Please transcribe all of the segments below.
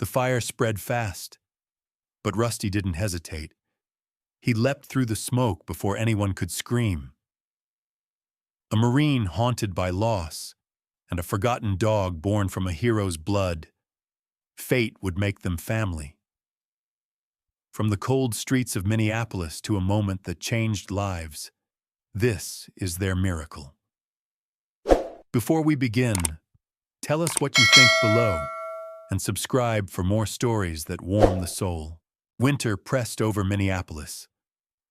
fire spread fast, but Rusty didn't hesitate. He leapt through the smoke before anyone could scream. A Marine haunted by loss, and a forgotten dog born from a hero's blood. Fate would make them family. From the cold streets of Minneapolis to a moment that changed lives, this is their miracle. Before we begin, tell us what you think below, and subscribe for more stories that warm the soul. Winter pressed over Minneapolis.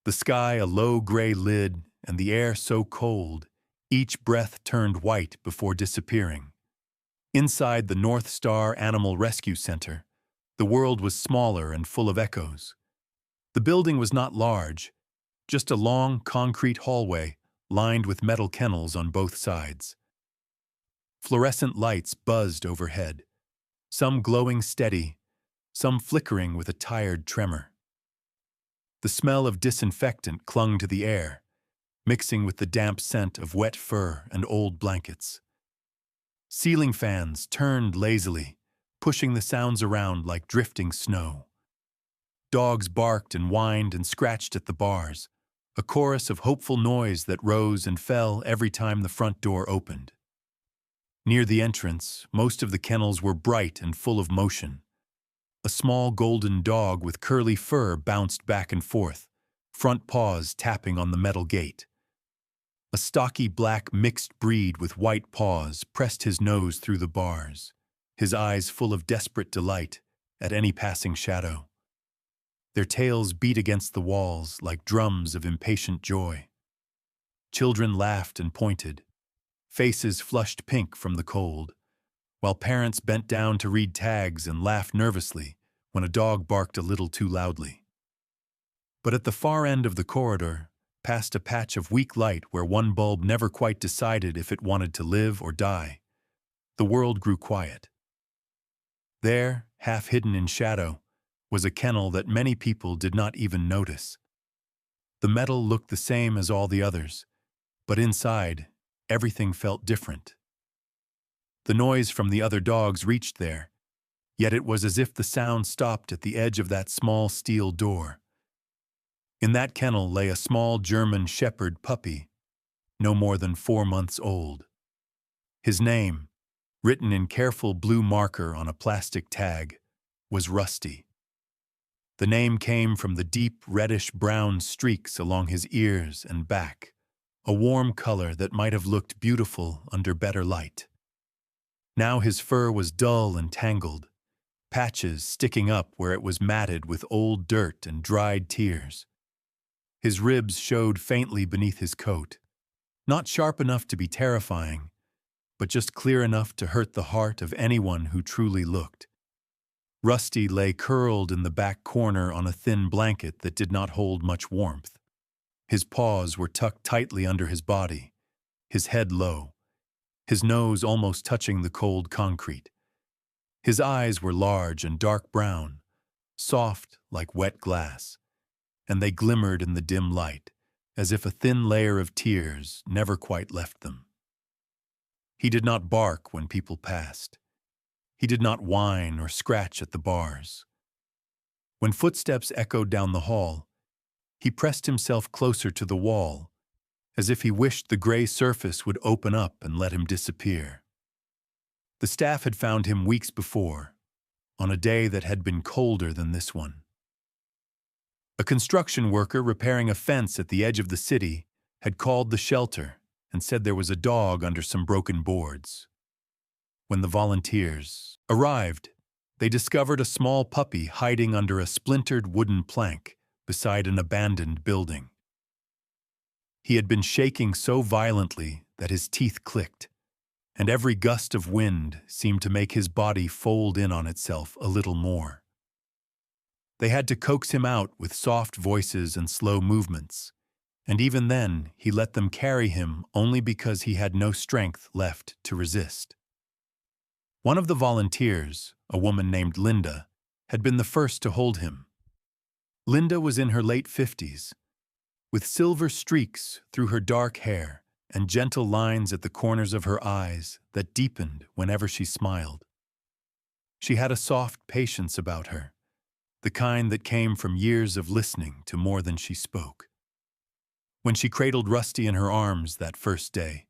The sky a low gray lid, and the air so cold, each breath turned white before disappearing. Inside the North Star Animal Rescue Center, the world was smaller and full of echoes. The building was not large, just a long concrete hallway lined with metal kennels on both sides. Fluorescent lights buzzed overhead, some glowing steady, some flickering with a tired tremor. The smell of disinfectant clung to the air, mixing with the damp scent of wet fur and old blankets. Ceiling fans turned lazily, pushing the sounds around like drifting snow. Dogs barked and whined and scratched at the bars, a chorus of hopeful noise that rose and fell every time the front door opened. Near the entrance, most of the kennels were bright and full of motion. A small golden dog with curly fur bounced back and forth, front paws tapping on the metal gate. A stocky black mixed breed with white paws pressed his nose through the bars, his eyes full of desperate delight at any passing shadow. Their tails beat against the walls like drums of impatient joy. Children laughed and pointed, faces flushed pink from the cold, while parents bent down to read tags and laughed nervously when a dog barked a little too loudly. But at the far end of the corridor, past a patch of weak light where one bulb never quite decided if it wanted to live or die, the world grew quiet. There, half hidden in shadow, was a kennel that many people did not even notice. The metal looked the same as all the others, but inside, everything felt different. The noise from the other dogs reached there, yet it was as if the sound stopped at the edge of that small steel door. In that kennel lay a small German shepherd puppy, no more than 4 months old. His name, written in careful blue marker on a plastic tag, was Rusty. The name came from the deep reddish-brown streaks along his ears and back, a warm color that might have looked beautiful under better light. Now his fur was dull and tangled, patches sticking up where it was matted with old dirt and dried tears. His ribs showed faintly beneath his coat, not sharp enough to be terrifying, but just clear enough to hurt the heart of anyone who truly looked. Rusty lay curled in the back corner on a thin blanket that did not hold much warmth. His paws were tucked tightly under his body, his head low, his nose almost touching the cold concrete. His eyes were large and dark brown, soft like wet glass, and they glimmered in the dim light, as if a thin layer of tears never quite left them. He did not bark when people passed. He did not whine or scratch at the bars. When footsteps echoed down the hall, he pressed himself closer to the wall, as if he wished the gray surface would open up and let him disappear. The staff had found him weeks before, on a day that had been colder than this one. A construction worker repairing a fence at the edge of the city had called the shelter and said there was a dog under some broken boards. When the volunteers arrived, they discovered a small puppy hiding under a splintered wooden plank beside an abandoned building. He had been shaking so violently that his teeth clicked, and every gust of wind seemed to make his body fold in on itself a little more. They had to coax him out with soft voices and slow movements, and even then he let them carry him only because he had no strength left to resist. One of the volunteers, a woman named Linda, had been the first to hold him. Linda was in her late 50s, with silver streaks through her dark hair and gentle lines at the corners of her eyes that deepened whenever she smiled. She had a soft patience about her, the kind that came from years of listening to more than she spoke. When she cradled Rusty in her arms that first day,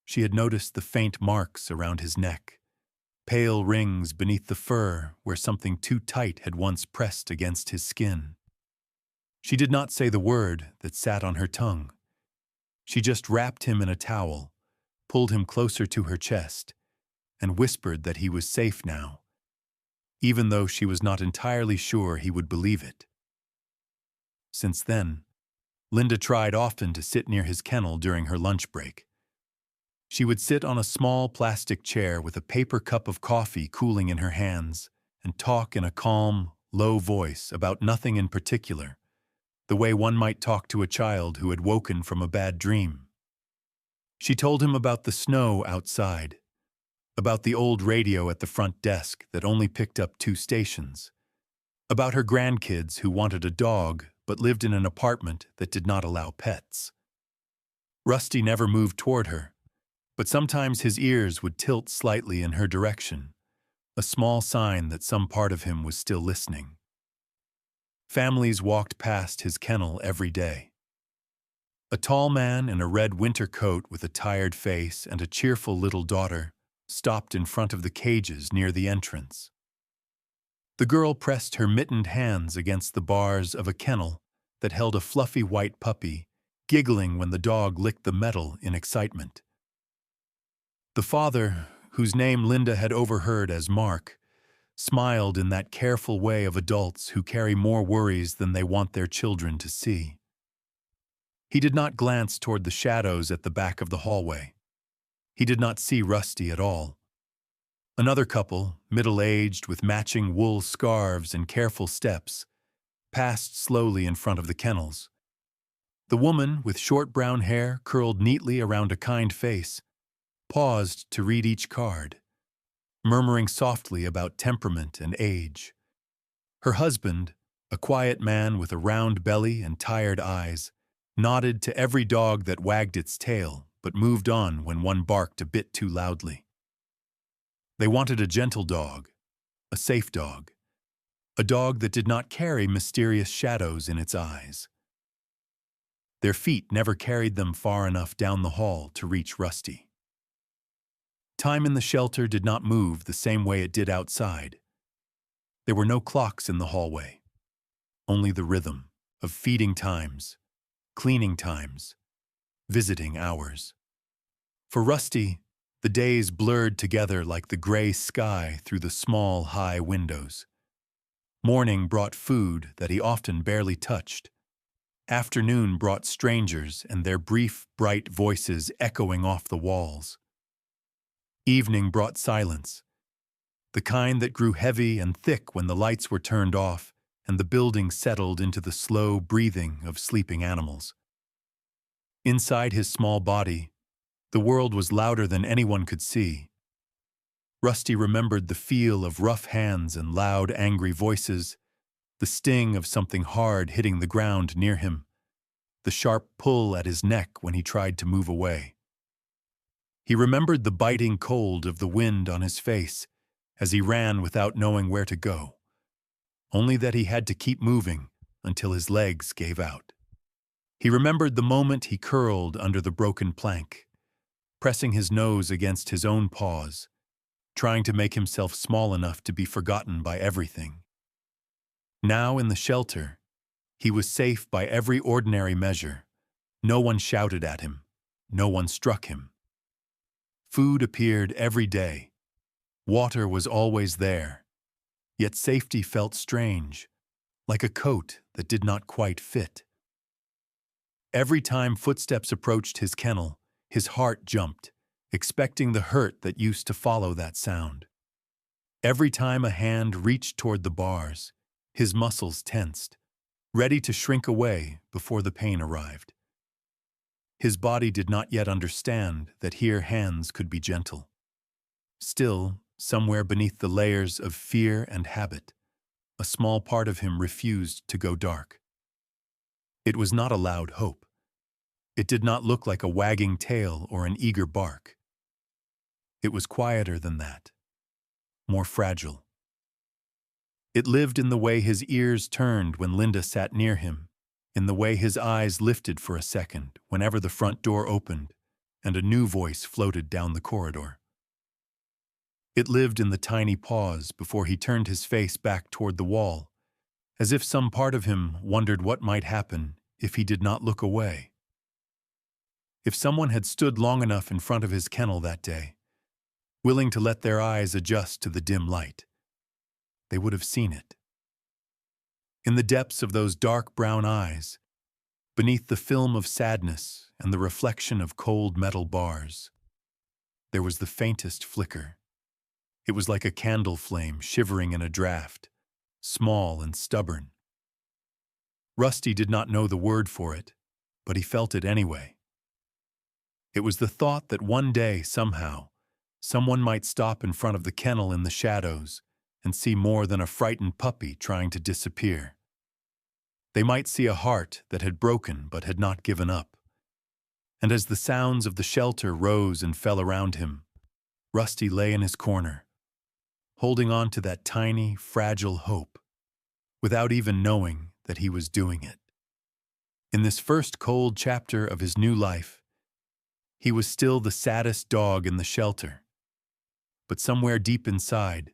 she had noticed the faint marks around his neck, pale rings beneath the fur where something too tight had once pressed against his skin. She did not say the word that sat on her tongue. She just wrapped him in a towel, pulled him closer to her chest, and whispered that he was safe now, even though she was not entirely sure he would believe it. Since then, Linda tried often to sit near his kennel during her lunch break. She would sit on a small plastic chair with a paper cup of coffee cooling in her hands and talk in a calm, low voice about nothing in particular, the way one might talk to a child who had woken from a bad dream. She told him about the snow outside, about the old radio at the front desk that only picked up 2 stations, about her grandkids who wanted a dog but lived in an apartment that did not allow pets. Rusty never moved toward her, but sometimes his ears would tilt slightly in her direction, a small sign that some part of him was still listening. Families walked past his kennel every day. A tall man in a red winter coat with a tired face and a cheerful little daughter stopped in front of the cages near the entrance. The girl pressed her mittened hands against the bars of a kennel that held a fluffy white puppy, giggling when the dog licked the metal in excitement. The father, whose name Linda had overheard as Mark, smiled in that careful way of adults who carry more worries than they want their children to see. He did not glance toward the shadows at the back of the hallway. He did not see Rusty at all. Another couple, middle-aged with matching wool scarves and careful steps, passed slowly in front of the kennels. The woman, with short brown hair curled neatly around a kind face, paused to read each card, murmuring softly about temperament and age. Her husband, a quiet man with a round belly and tired eyes, nodded to every dog that wagged its tail but moved on when one barked a bit too loudly. They wanted a gentle dog, a safe dog, a dog that did not carry mysterious shadows in its eyes. Their feet never carried them far enough down the hall to reach Rusty. Time in the shelter did not move the same way it did outside. There were no clocks in the hallway, only the rhythm of feeding times, cleaning times, visiting hours. For Rusty, the days blurred together like the gray sky through the small, high windows. Morning brought food that he often barely touched. Afternoon brought strangers and their brief, bright voices echoing off the walls. Evening brought silence, the kind that grew heavy and thick when the lights were turned off and the building settled into the slow breathing of sleeping animals. Inside his small body, the world was louder than anyone could see. Rusty remembered the feel of rough hands and loud, angry voices, the sting of something hard hitting the ground near him, the sharp pull at his neck when he tried to move away. He remembered the biting cold of the wind on his face as he ran without knowing where to go, only that he had to keep moving until his legs gave out. He remembered the moment he curled under the broken plank, pressing his nose against his own paws, trying to make himself small enough to be forgotten by everything. Now in the shelter, he was safe by every ordinary measure. No one shouted at him. No one struck him. Food appeared every day. Water was always there. Yet safety felt strange, like a coat that did not quite fit. Every time footsteps approached his kennel, his heart jumped, expecting the hurt that used to follow that sound. Every time a hand reached toward the bars, his muscles tensed, ready to shrink away before the pain arrived. His body did not yet understand that here hands could be gentle. Still, somewhere beneath the layers of fear and habit, a small part of him refused to go dark. It was not a loud hope. It did not look like a wagging tail or an eager bark. It was quieter than that, more fragile. It lived in the way his ears turned when Linda sat near him, in the way his eyes lifted for a second whenever the front door opened and a new voice floated down the corridor. It lived in the tiny pause before he turned his face back toward the wall, as if some part of him wondered what might happen if he did not look away. If someone had stood long enough in front of his kennel that day, willing to let their eyes adjust to the dim light, they would have seen it. In the depths of those dark brown eyes, beneath the film of sadness and the reflection of cold metal bars, there was the faintest flicker. It was like a candle flame shivering in a draught, small and stubborn. Rusty did not know the word for it, but he felt it anyway. It was the thought that one day, somehow, someone might stop in front of the kennel in the shadows and see more than a frightened puppy trying to disappear. They might see a heart that had broken but had not given up. And as the sounds of the shelter rose and fell around him, Rusty lay in his corner, holding on to that tiny, fragile hope, without even knowing that he was doing it. In this first cold chapter of his new life, he was still the saddest dog in the shelter. But somewhere deep inside,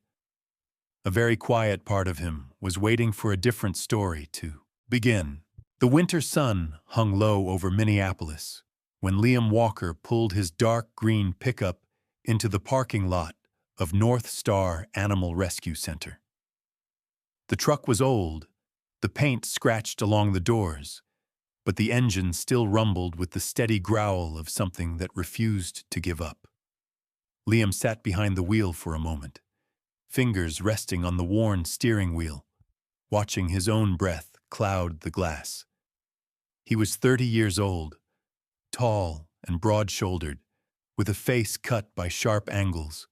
a very quiet part of him was waiting for a different story to begin. The winter sun hung low over Minneapolis when Liam Walker pulled his dark green pickup into the parking lot of North Star Animal Rescue Center. The truck was old, the paint scratched along the doors, but the engine still rumbled with the steady growl of something that refused to give up. Liam sat behind the wheel for a moment, fingers resting on the worn steering wheel, watching his own breath cloud the glass. He was 30 years old, tall and broad-shouldered, with a face cut by sharp angles,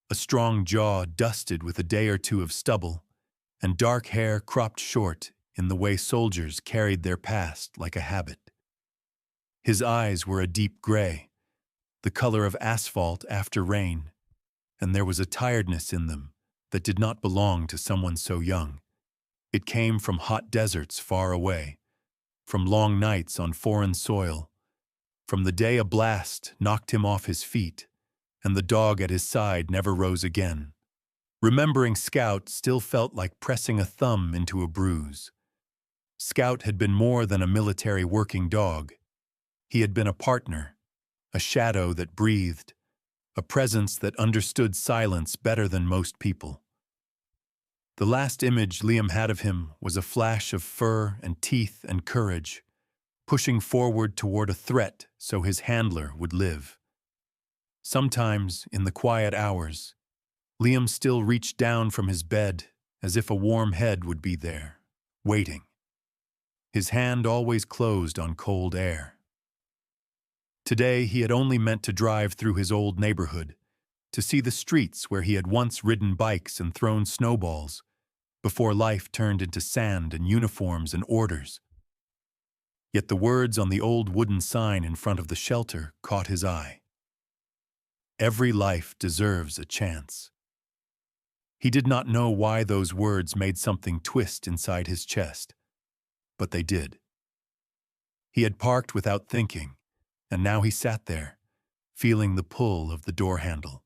a strong jaw dusted with a day or two of stubble, and dark hair cropped short in the way soldiers carried their past like a habit. His eyes were a deep gray, the color of asphalt after rain, and there was a tiredness in them that did not belong to someone so young. It came from hot deserts far away, from long nights on foreign soil, from the day a blast knocked him off his feet, and the dog at his side never rose again. Remembering Scout still felt like pressing a thumb into a bruise. Scout had been more than a military working dog. He had been a partner, a shadow that breathed, a presence that understood silence better than most people. The last image Liam had of him was a flash of fur and teeth and courage, pushing forward toward a threat so his handler would live. Sometimes, in the quiet hours, Liam still reached down from his bed as if a warm head would be there, waiting. His hand always closed on cold air. Today he had only meant to drive through his old neighborhood, to see the streets where he had once ridden bikes and thrown snowballs, before life turned into sand and uniforms and orders. Yet the words on the old wooden sign in front of the shelter caught his eye. Every life deserves a chance. He did not know why those words made something twist inside his chest, but they did. He had parked without thinking, and now he sat there, feeling the pull of the door handle.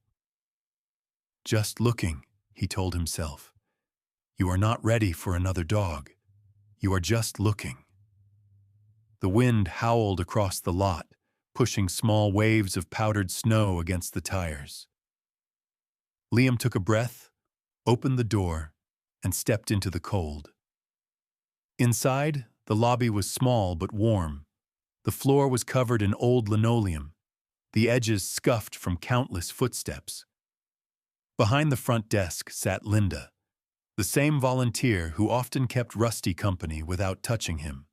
Just looking, he told himself. You are not ready for another dog. You are just looking. The wind howled across the lot, pushing small waves of powdered snow against the tires. Liam took a breath, opened the door, and stepped into the cold. Inside, the lobby was small but warm. The floor was covered in old linoleum, the edges scuffed from countless footsteps. Behind the front desk sat Linda, the same volunteer who often kept Rusty company without touching him.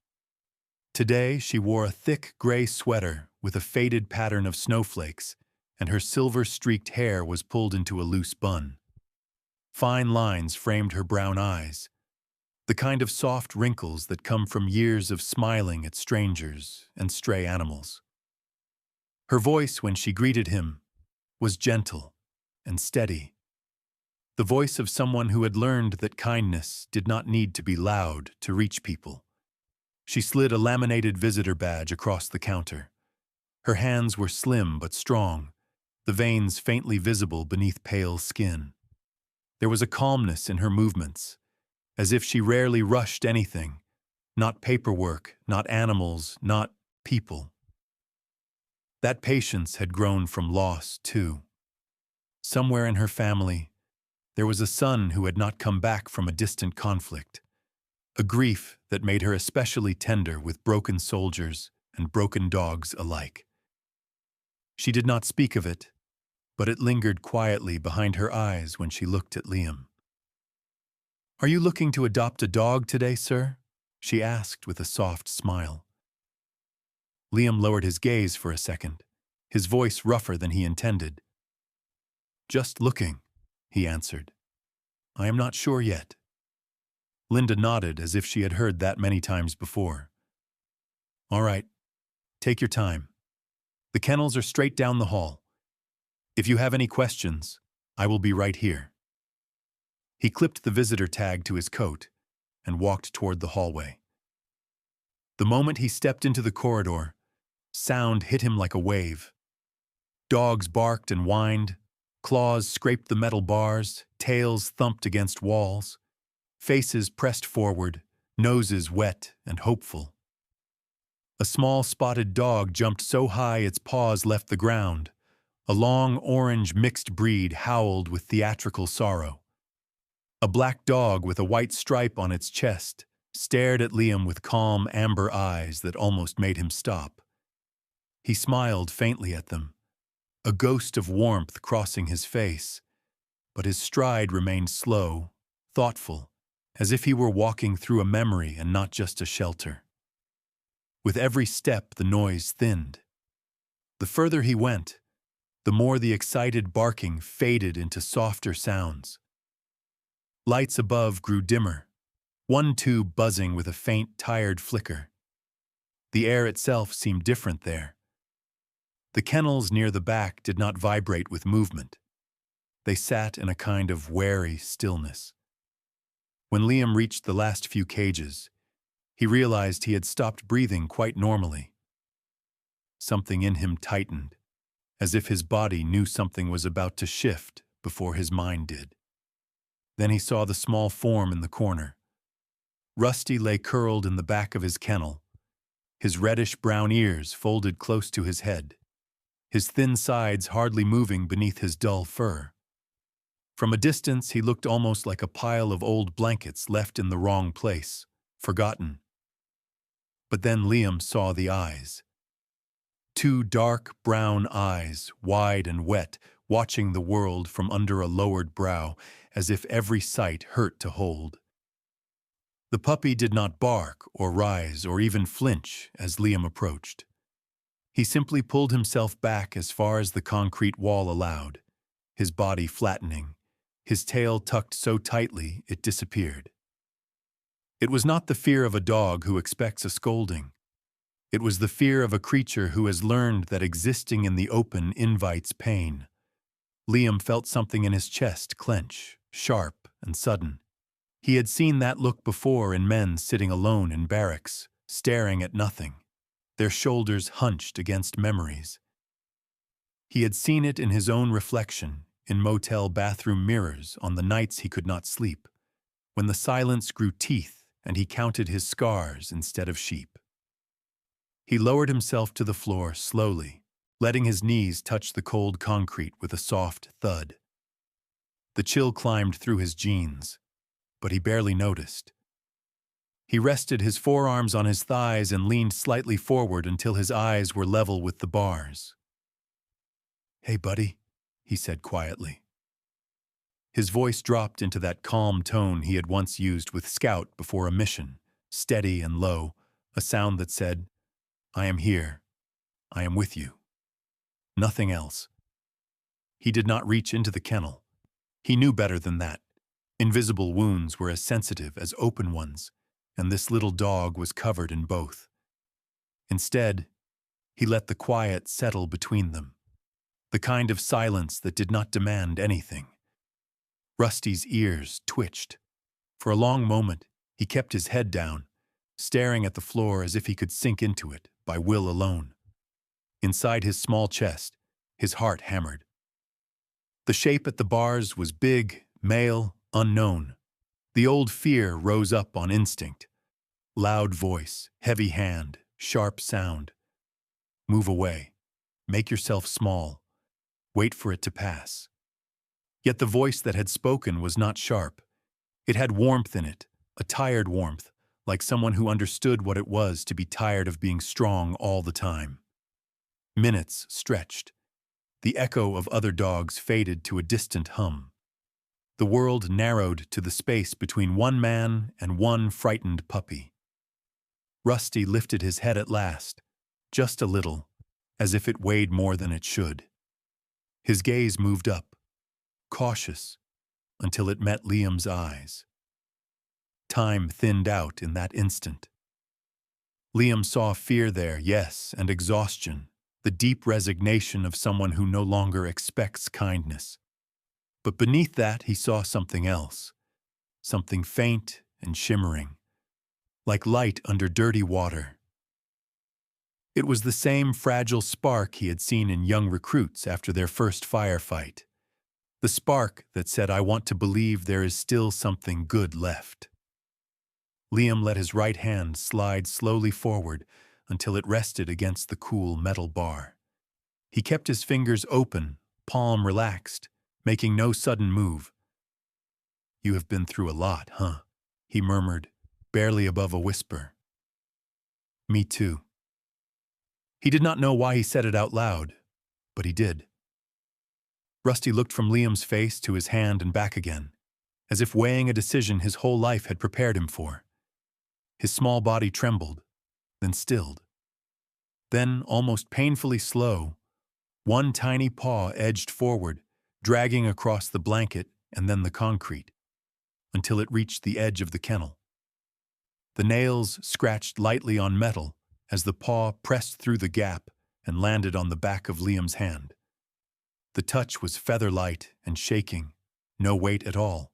Today she wore a thick gray sweater with a faded pattern of snowflakes, and her silver-streaked hair was pulled into a loose bun. Fine lines framed her brown eyes, the kind of soft wrinkles that come from years of smiling at strangers and stray animals. Her voice, when she greeted him, was gentle and steady. the voice of someone who had learned that kindness did not need to be loud to reach people. She slid a laminated visitor badge across the counter. Her hands were slim but strong, the veins faintly visible beneath pale skin. There was a calmness in her movements, as if she rarely rushed anything, not paperwork, not animals, not people. That patience had grown from loss, too. Somewhere in her family, there was a son who had not come back from a distant conflict, a grief that made her especially tender with broken soldiers and broken dogs alike. She did not speak of it, but it lingered quietly behind her eyes when she looked at Liam. "Are you looking to adopt a dog today, sir?" she asked with a soft smile. Liam lowered his gaze for a second, his voice rougher than he intended. "Just looking," he answered. "I am not sure yet." Linda nodded as if she had heard that many times before. "All right, take your time. The kennels are straight down the hall. If you have any questions, I will be right here." He clipped the visitor tag to his coat and walked toward the hallway. The moment he stepped into the corridor, sound hit him like a wave. Dogs barked and whined, claws scraped the metal bars, tails thumped against walls, faces pressed forward, noses wet and hopeful. A small spotted dog jumped so high its paws left the ground. A long orange mixed breed howled with theatrical sorrow. A black dog with a white stripe on its chest stared at Liam with calm amber eyes that almost made him stop. He smiled faintly at them, a ghost of warmth crossing his face, but his stride remained slow, thoughtful, as if he were walking through a memory and not just a shelter. With every step, the noise thinned. The further he went, the more the excited barking faded into softer sounds. Lights above grew dimmer, one tube buzzing with a faint, tired flicker. The air itself seemed different there. The kennels near the back did not vibrate with movement. They sat in a kind of wary stillness. When Liam reached the last few cages, he realized he had stopped breathing quite normally. Something in him tightened, as if his body knew something was about to shift before his mind did. Then he saw the small form in the corner. Rusty lay curled in the back of his kennel, his reddish-brown ears folded close to his head, his thin sides hardly moving beneath his dull fur. From a distance, he looked almost like a pile of old blankets left in the wrong place, forgotten. But then Liam saw the eyes. Two dark brown eyes, wide and wet, watching the world from under a lowered brow, as if every sight hurt to hold. The puppy did not bark or rise or even flinch as Liam approached. He simply pulled himself back as far as the concrete wall allowed, his body flattening, his tail tucked so tightly it disappeared. It was not the fear of a dog who expects a scolding. It was the fear of a creature who has learned that existing in the open invites pain. Liam felt something in his chest clench, sharp and sudden. He had seen that look before in men sitting alone in barracks, staring at nothing, their shoulders hunched against memories. He had seen it in his own reflection, in motel bathroom mirrors on the nights he could not sleep, when the silence grew teeth and he counted his scars instead of sheep. He lowered himself to the floor slowly, letting his knees touch the cold concrete with a soft thud. The chill climbed through his jeans, but he barely noticed. He rested his forearms on his thighs and leaned slightly forward until his eyes were level with the bars. "Hey, buddy," he said quietly. His voice dropped into that calm tone he had once used with Scout before a mission, steady and low, a sound that said, "I am here. I am with you." Nothing else. He did not reach into the kennel. He knew better than that. Invisible wounds were as sensitive as open ones, and this little dog was covered in both. Instead, he let the quiet settle between them, the kind of silence that did not demand anything. Rusty's ears twitched. For a long moment, he kept his head down, staring at the floor as if he could sink into it by will alone. Inside his small chest, his heart hammered. The shape at the bars was big, male, unknown. The old fear rose up on instinct. Loud voice, heavy hand, sharp sound. Move away. Make yourself small. Wait for it to pass. Yet the voice that had spoken was not sharp. It had warmth in it, a tired warmth, like someone who understood what it was to be tired of being strong all the time. Minutes stretched. The echo of other dogs faded to a distant hum. The world narrowed to the space between one man and one frightened puppy. Rusty lifted his head at last, just a little, as if it weighed more than it should. His gaze moved up, cautious, until it met Liam's eyes. Time thinned out in that instant. Liam saw fear there, yes, and exhaustion, the deep resignation of someone who no longer expects kindness. But beneath that he saw something else, something faint and shimmering, like light under dirty water. It was the same fragile spark he had seen in young recruits after their first firefight. The spark that said, "I want to believe there is still something good left." Liam let his right hand slide slowly forward until it rested against the cool metal bar. He kept his fingers open, palm relaxed, making no sudden move. "You have been through a lot, huh?" he murmured, barely above a whisper. "Me too." He did not know why he said it out loud, but he did. Rusty looked from Liam's face to his hand and back again, as if weighing a decision his whole life had prepared him for. His small body trembled, then stilled. Then, almost painfully slow, one tiny paw edged forward, dragging across the blanket and then the concrete, until it reached the edge of the kennel. The nails scratched lightly on metal as the paw pressed through the gap and landed on the back of Liam's hand. The touch was feather-light and shaking, no weight at all.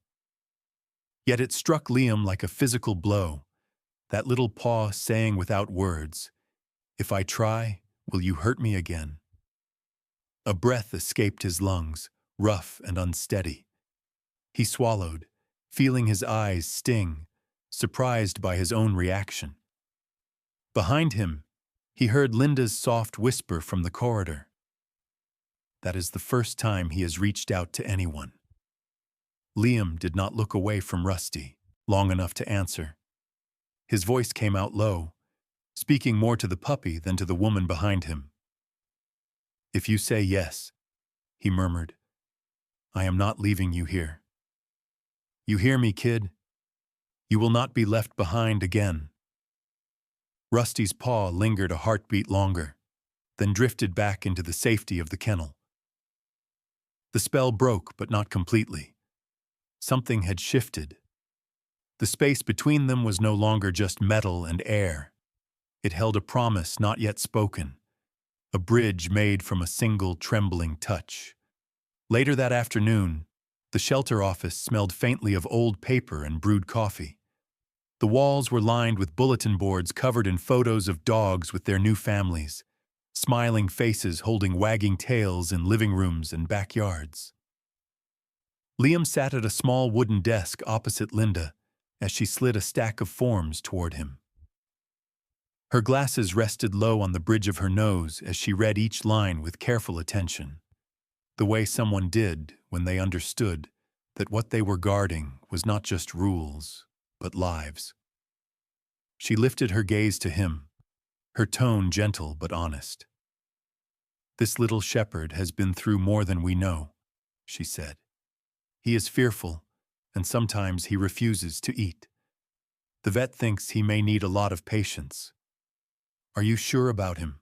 Yet it struck Liam like a physical blow, that little paw saying without words, "If I try, will you hurt me again?" A breath escaped his lungs, rough and unsteady. He swallowed, feeling his eyes sting, surprised by his own reaction. Behind him, he heard Linda's soft whisper from the corridor. "That is the first time he has reached out to anyone." Liam did not look away from Rusty long enough to answer. His voice came out low, speaking more to the puppy than to the woman behind him. "If you say yes," he murmured, "I am not leaving you here. You hear me, kid? You will not be left behind again." Rusty's paw lingered a heartbeat longer, then drifted back into the safety of the kennel. The spell broke, but not completely. Something had shifted. The space between them was no longer just metal and air. It held a promise not yet spoken, a bridge made from a single trembling touch. Later that afternoon, the shelter office smelled faintly of old paper and brewed coffee. The walls were lined with bulletin boards covered in photos of dogs with their new families, smiling faces holding wagging tails in living rooms and backyards. Liam sat at a small wooden desk opposite Linda as she slid a stack of forms toward him. Her glasses rested low on the bridge of her nose as she read each line with careful attention, the way someone did when they understood that what they were guarding was not just rules, but lives. She lifted her gaze to him, her tone gentle but honest. "This little shepherd has been through more than we know," she said. "He is fearful, and sometimes he refuses to eat. The vet thinks he may need a lot of patience. Are you sure about him?"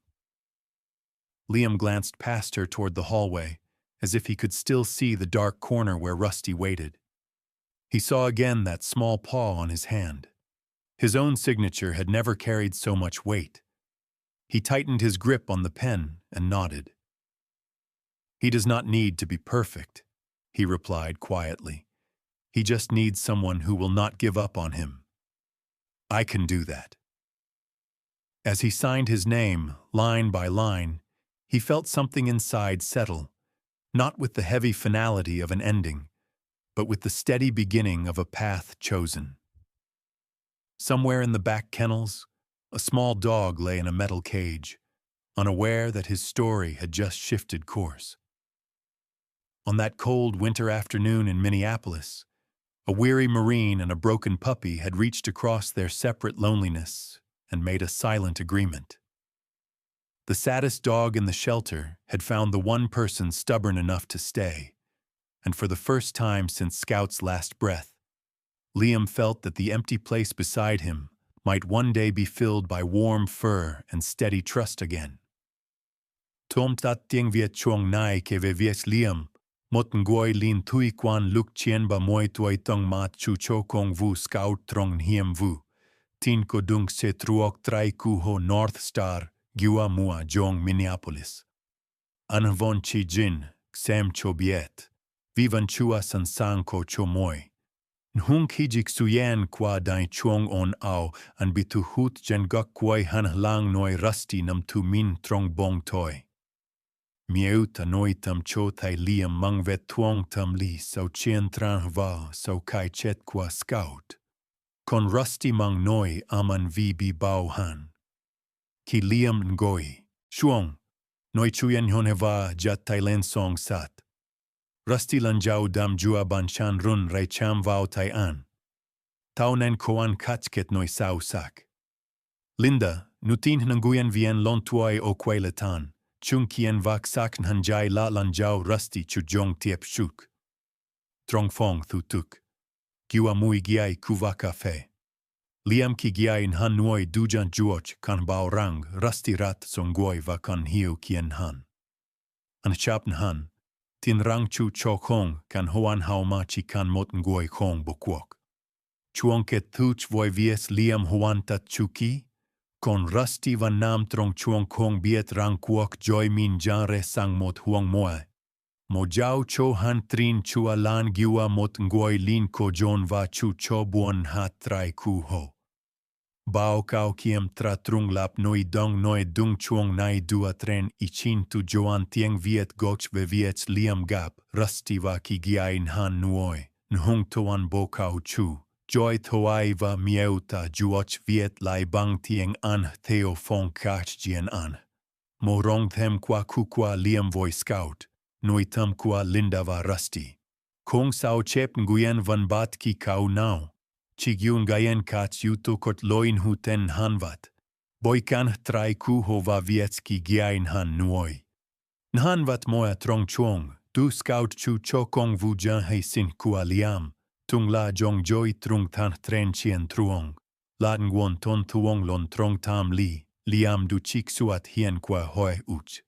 Liam glanced past her toward the hallway, as if he could still see the dark corner where Rusty waited. He saw again that small paw on his hand. His own signature had never carried so much weight. He tightened his grip on the pen and nodded. "He does not need to be perfect," he replied quietly. He just needs someone who will not give up on him. I can do that. As he signed his name, line by line, he felt something inside settle, not with the heavy finality of an ending, but with the steady beginning of a path chosen. Somewhere in the back kennels, a small dog lay in a metal cage, unaware that his story had just shifted course. On that cold winter afternoon in Minneapolis, a weary Marine and a broken puppy had reached across their separate loneliness and made a silent agreement. The saddest dog in the shelter had found the one person stubborn enough to stay, and for the first time since Scout's last breath, Liam felt that the empty place beside him might one day be filled by warm fur and steady trust again. Tom tat tieng viet chuang nai ke ve vies Liam, mot ngoi lin thui quan luk chien ba moi tuai tong mat chu cho kong vu Scout trong hiem vu, tin ko dung se truok trai ku ho North Star, giwa mua jong Minneapolis. An von chi jin, ksem cho biet, vivan chua san sang ko cho moi. Nhung hijik suyen kwa dai chuong on au, an bitu hut jen gok kwai han lang noi rusty nam tu min trong bong toi. Mieu ta noi tam cho thai Liam mang vet tuong tam li sau chien tran va sau kai chet kwa Scout. Con rusty mang noi aman vi bi bao han. Ki Liam ngoi, shuong, noi chuyen hon heva jat tai len song sat. Rusty lan jau dam jua ban chan run rai cham vao tai an. Tau nen koan kachket noi sau sak. Linda, nutin nguyen vien lon tuai o kwailetan. Chung kien vak sak nhanjai la lan jau Rusty chu jong tiep shuk. Trong fong thu tuk. Giwa mui giai kuvaka fe. Liam ki giai in han nuoi dujan juoch kan bao rang Rusty rat songoi va kan hiu kien han. An chap han, tin rang chu cho kong kan hoan hao ma chi kan mot ngoi kong bokwok. Chuong ket thuch voi vies Liam hoan tat chuki, con Rusty van nam trong chuong kong biet rang kuok joy min janre sang mot huang moe. Mo jau cho han trin chua lan giwa mot ngoi lin ko jon va chu cho buon hat trai ku ho. Bao kao kiem tra trung lap noi dung chuong nai dua tren ichin tu joan tieng viet goch ve viet Liam gap Rusty va ki giain han nuoi, nhung toan bo kao chu. Joy toai va mieuta juoch viet lai bang tieng an theo fong kach jien an. Mo rong them kwa kukwa Liam voi Scout, noi tam kwa Linda va Rusty. Kong sao chep nguyen van bat ki kau nao. Chi gyun gayen kach yuto kot loin hu ten han vat. Boi kan trai ku ho va viets ki giain han nuoi. Nhan vat moa trong chuong, du Scout chu cho kong vu jan hei sin kua Liam. Tung la jong joy trung tan tren chien truong. La nguon ton tuong lon trong tam li, Liam du chik suat hien qua hoi uch.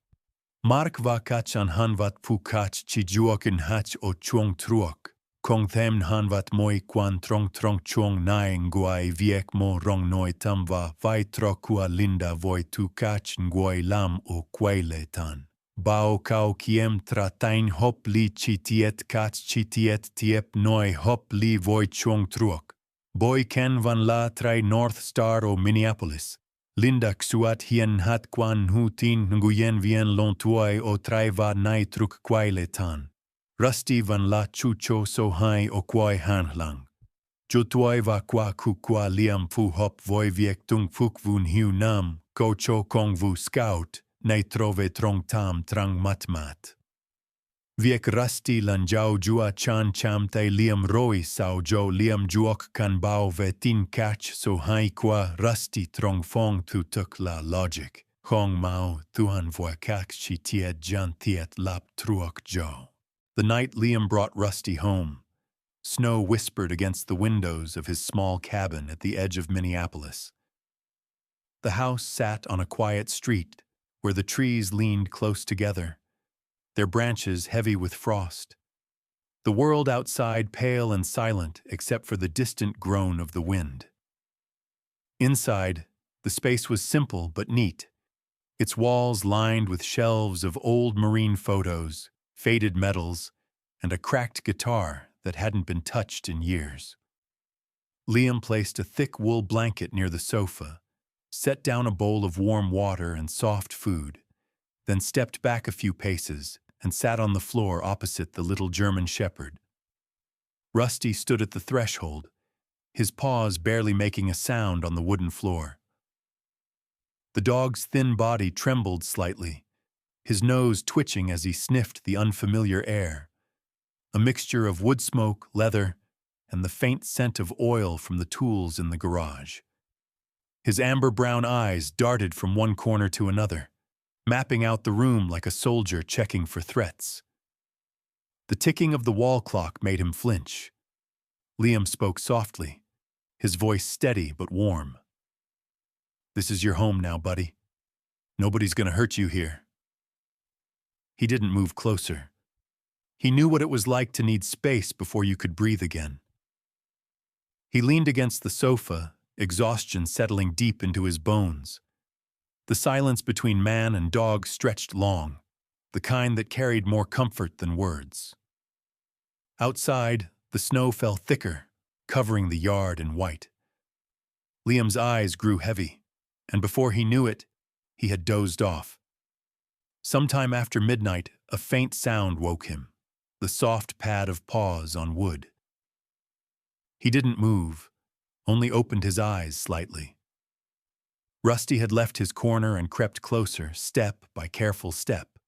Mark va kach an han vat pu kach chi juok in hach o chuong truok. Kong them han vat moi quan trong chuong nai nguai viek mo rong noi tam va vai trokua Linda voi tu kach nguai lam o quaile tan. Bao kao kiem tratain hop li chitiet kach chitiet tiep noi hop li voi chuong truok. Boy ken van la trai North Star o Minneapolis. Linda ksuat hien hat quan hutin nguyen vien lon tuai o trai va nai truk quaile tan. Rusty van la chucho so hai o quai han lang. Jo tuai va qua ku qua Liam fu hop voi viek tung fuk vun hiu nam, go cho kong vu Scout. Nei trove trong tam trang mat. Viek Rusty lan jau jua chan cham tai Liam roi sao jo Liam juok kan bao ve tin catch so hai qua Rusty trong fong tu tuk la logic. Hong mao tuhan voi kak chi tiet jan tiet lap truok jo. The night Liam brought Rusty home, snow whispered against the windows of his small cabin at the edge of Minneapolis. The house sat on a quiet street, where the trees leaned close together, their branches heavy with frost. The world outside pale and silent except for the distant groan of the wind. Inside, the space was simple but neat, its walls lined with shelves of old marine photos, faded medals, and a cracked guitar that hadn't been touched in years. Liam placed a thick wool blanket near the sofa, set down a bowl of warm water and soft food, then stepped back a few paces and sat on the floor opposite the little German shepherd. Rusty stood at the threshold, his paws barely making a sound on the wooden floor. The dog's thin body trembled slightly, his nose twitching as he sniffed the unfamiliar air, a mixture of wood smoke, leather, and the faint scent of oil from the tools in the garage. His amber-brown eyes darted from one corner to another, mapping out the room like a soldier checking for threats. The ticking of the wall clock made him flinch. Liam spoke softly, his voice steady but warm. "This is your home now, buddy. Nobody's gonna hurt you here." He didn't move closer. He knew what it was like to need space before you could breathe again. He leaned against the sofa, exhaustion settling deep into his bones. The silence between man and dog stretched long, the kind that carried more comfort than words. Outside, the snow fell thicker, covering the yard in white. Liam's eyes grew heavy, and before he knew it, he had dozed off. Sometime after midnight, a faint sound woke him, the soft pad of paws on wood. He didn't move, only opened his eyes slightly. Rusty had left his corner and crept closer, step by careful step.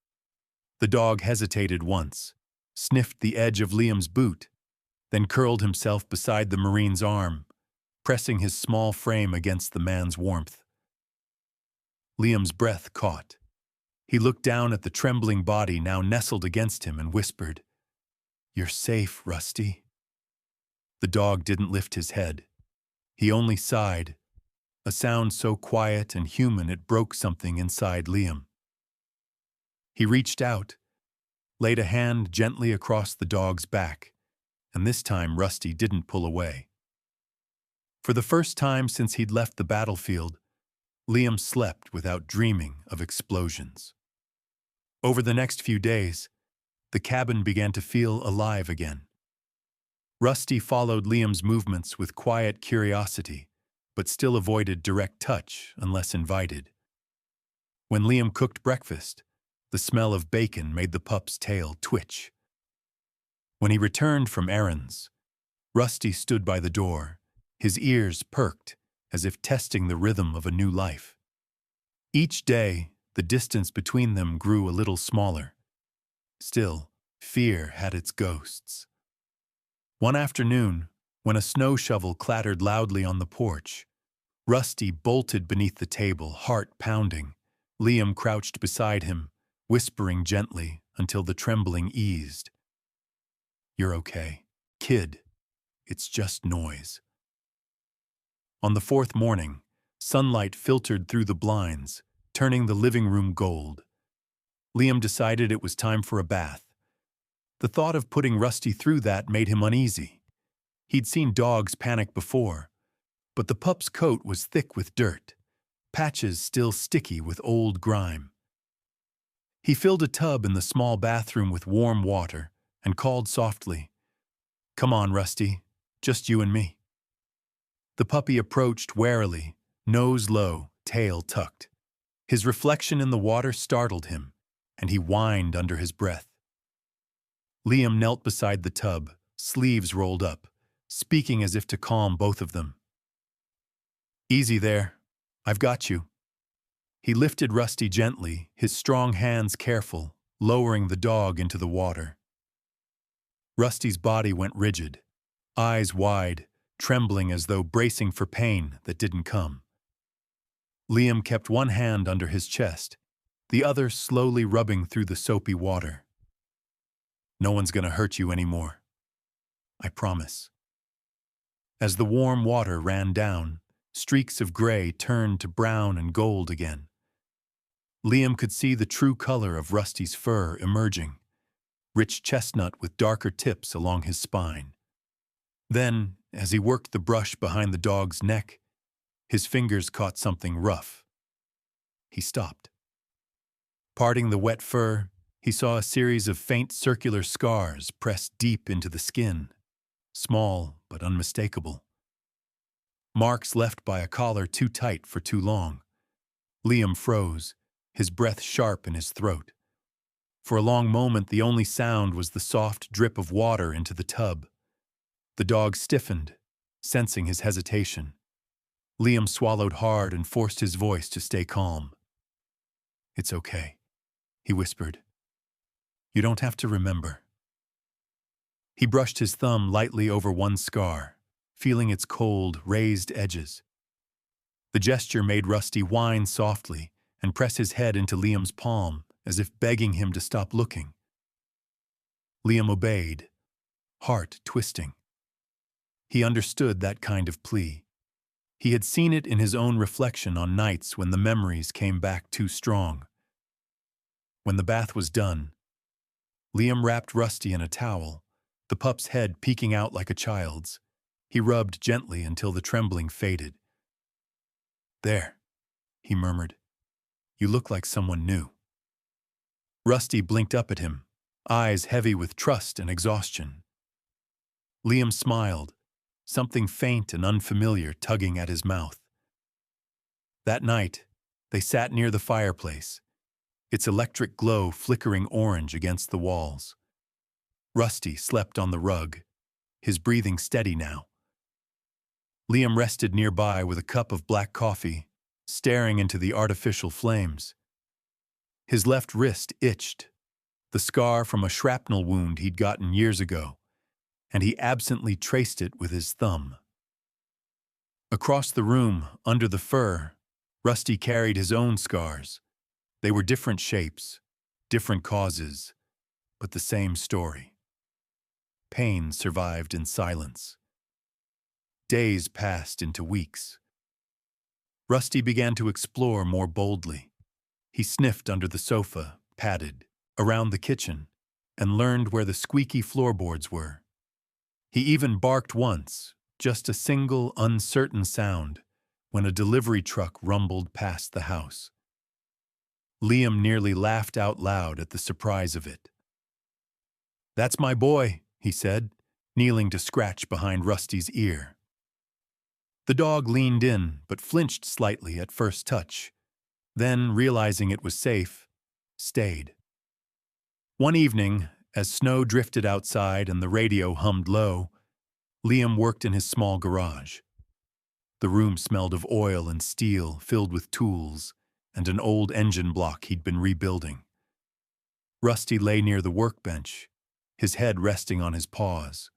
The dog hesitated once, sniffed the edge of Liam's boot, then curled himself beside the Marine's arm, pressing his small frame against the man's warmth. Liam's breath caught. He looked down at the trembling body now nestled against him and whispered, "You're safe, Rusty." The dog didn't lift his head. He only sighed, a sound so quiet and human it broke something inside Liam. He reached out, laid a hand gently across the dog's back, and this time Rusty didn't pull away. For the first time since he'd left the battlefield, Liam slept without dreaming of explosions. Over the next few days, the cabin began to feel alive again. Rusty followed Liam's movements with quiet curiosity, but still avoided direct touch unless invited. When Liam cooked breakfast, the smell of bacon made the pup's tail twitch. When he returned from errands, Rusty stood by the door, his ears perked, as if testing the rhythm of a new life. Each day, the distance between them grew a little smaller. Still, fear had its ghosts. One afternoon, when a snow shovel clattered loudly on the porch, Rusty bolted beneath the table, heart pounding. Liam crouched beside him, whispering gently until the trembling eased. "You're okay, kid. It's just noise." On the fourth morning, sunlight filtered through the blinds, turning the living room gold. Liam decided it was time for a bath. The thought of putting Rusty through that made him uneasy. He'd seen dogs panic before, but the pup's coat was thick with dirt, patches still sticky with old grime. He filled a tub in the small bathroom with warm water and called softly, "Come on, Rusty, just you and me." The puppy approached warily, nose low, tail tucked. His reflection in the water startled him, and he whined under his breath. Liam knelt beside the tub, sleeves rolled up, speaking as if to calm both of them. "Easy there. I've got you." He lifted Rusty gently, his strong hands careful, lowering the dog into the water. Rusty's body went rigid, eyes wide, trembling as though bracing for pain that didn't come. Liam kept one hand under his chest, the other slowly rubbing through the soapy water. "No one's gonna hurt you anymore. I promise." As the warm water ran down, streaks of gray turned to brown and gold again. Liam could see the true color of Rusty's fur emerging, rich chestnut with darker tips along his spine. Then, as he worked the brush behind the dog's neck, his fingers caught something rough. He stopped. Parting the wet fur, he saw a series of faint circular scars pressed deep into the skin. small but unmistakable. Marks left by a collar too tight for too long. Liam froze, his breath sharp in his throat. For a long moment, the only sound was the soft drip of water into the tub. The dog stiffened, sensing his hesitation. Liam swallowed hard and forced his voice to stay calm. "It's okay," he whispered. "You don't have to remember." He brushed his thumb lightly over one scar, feeling its cold, raised edges. The gesture made Rusty whine softly and press his head into Liam's palm, as if begging him to stop looking. Liam obeyed, heart twisting. He understood that kind of plea. He had seen it in his own reflection on nights when the memories came back too strong. When the bath was done, Liam wrapped Rusty in a towel, the pup's head peeking out like a child's. He rubbed gently until the trembling faded. "There," he murmured. "You look like someone new." Rusty blinked up at him, eyes heavy with trust and exhaustion. Liam smiled, something faint and unfamiliar tugging at his mouth. That night, they sat near the fireplace, its electric glow flickering orange against the walls. Rusty slept on the rug, his breathing steady now. Liam rested nearby with a cup of black coffee, staring into the artificial flames. His left wrist itched, the scar from a shrapnel wound he'd gotten years ago, and he absently traced it with his thumb. Across the room, under the fur, Rusty carried his own scars. They were different shapes, different causes, but the same story. Pain survived in silence. Days passed into weeks. Rusty began to explore more boldly. He sniffed under the sofa, padded, around the kitchen, and learned where the squeaky floorboards were. He even barked once, just a single, uncertain sound, when a delivery truck rumbled past the house. Liam nearly laughed out loud at the surprise of it. "That's my boy," he said, kneeling to scratch behind Rusty's ear. The dog leaned in, but flinched slightly at first touch. Then, realizing it was safe, stayed. One evening, as snow drifted outside and the radio hummed low, Liam worked in his small garage. The room smelled of oil and steel filled with tools and an old engine block he'd been rebuilding. Rusty lay near the workbench, his head resting on his paws.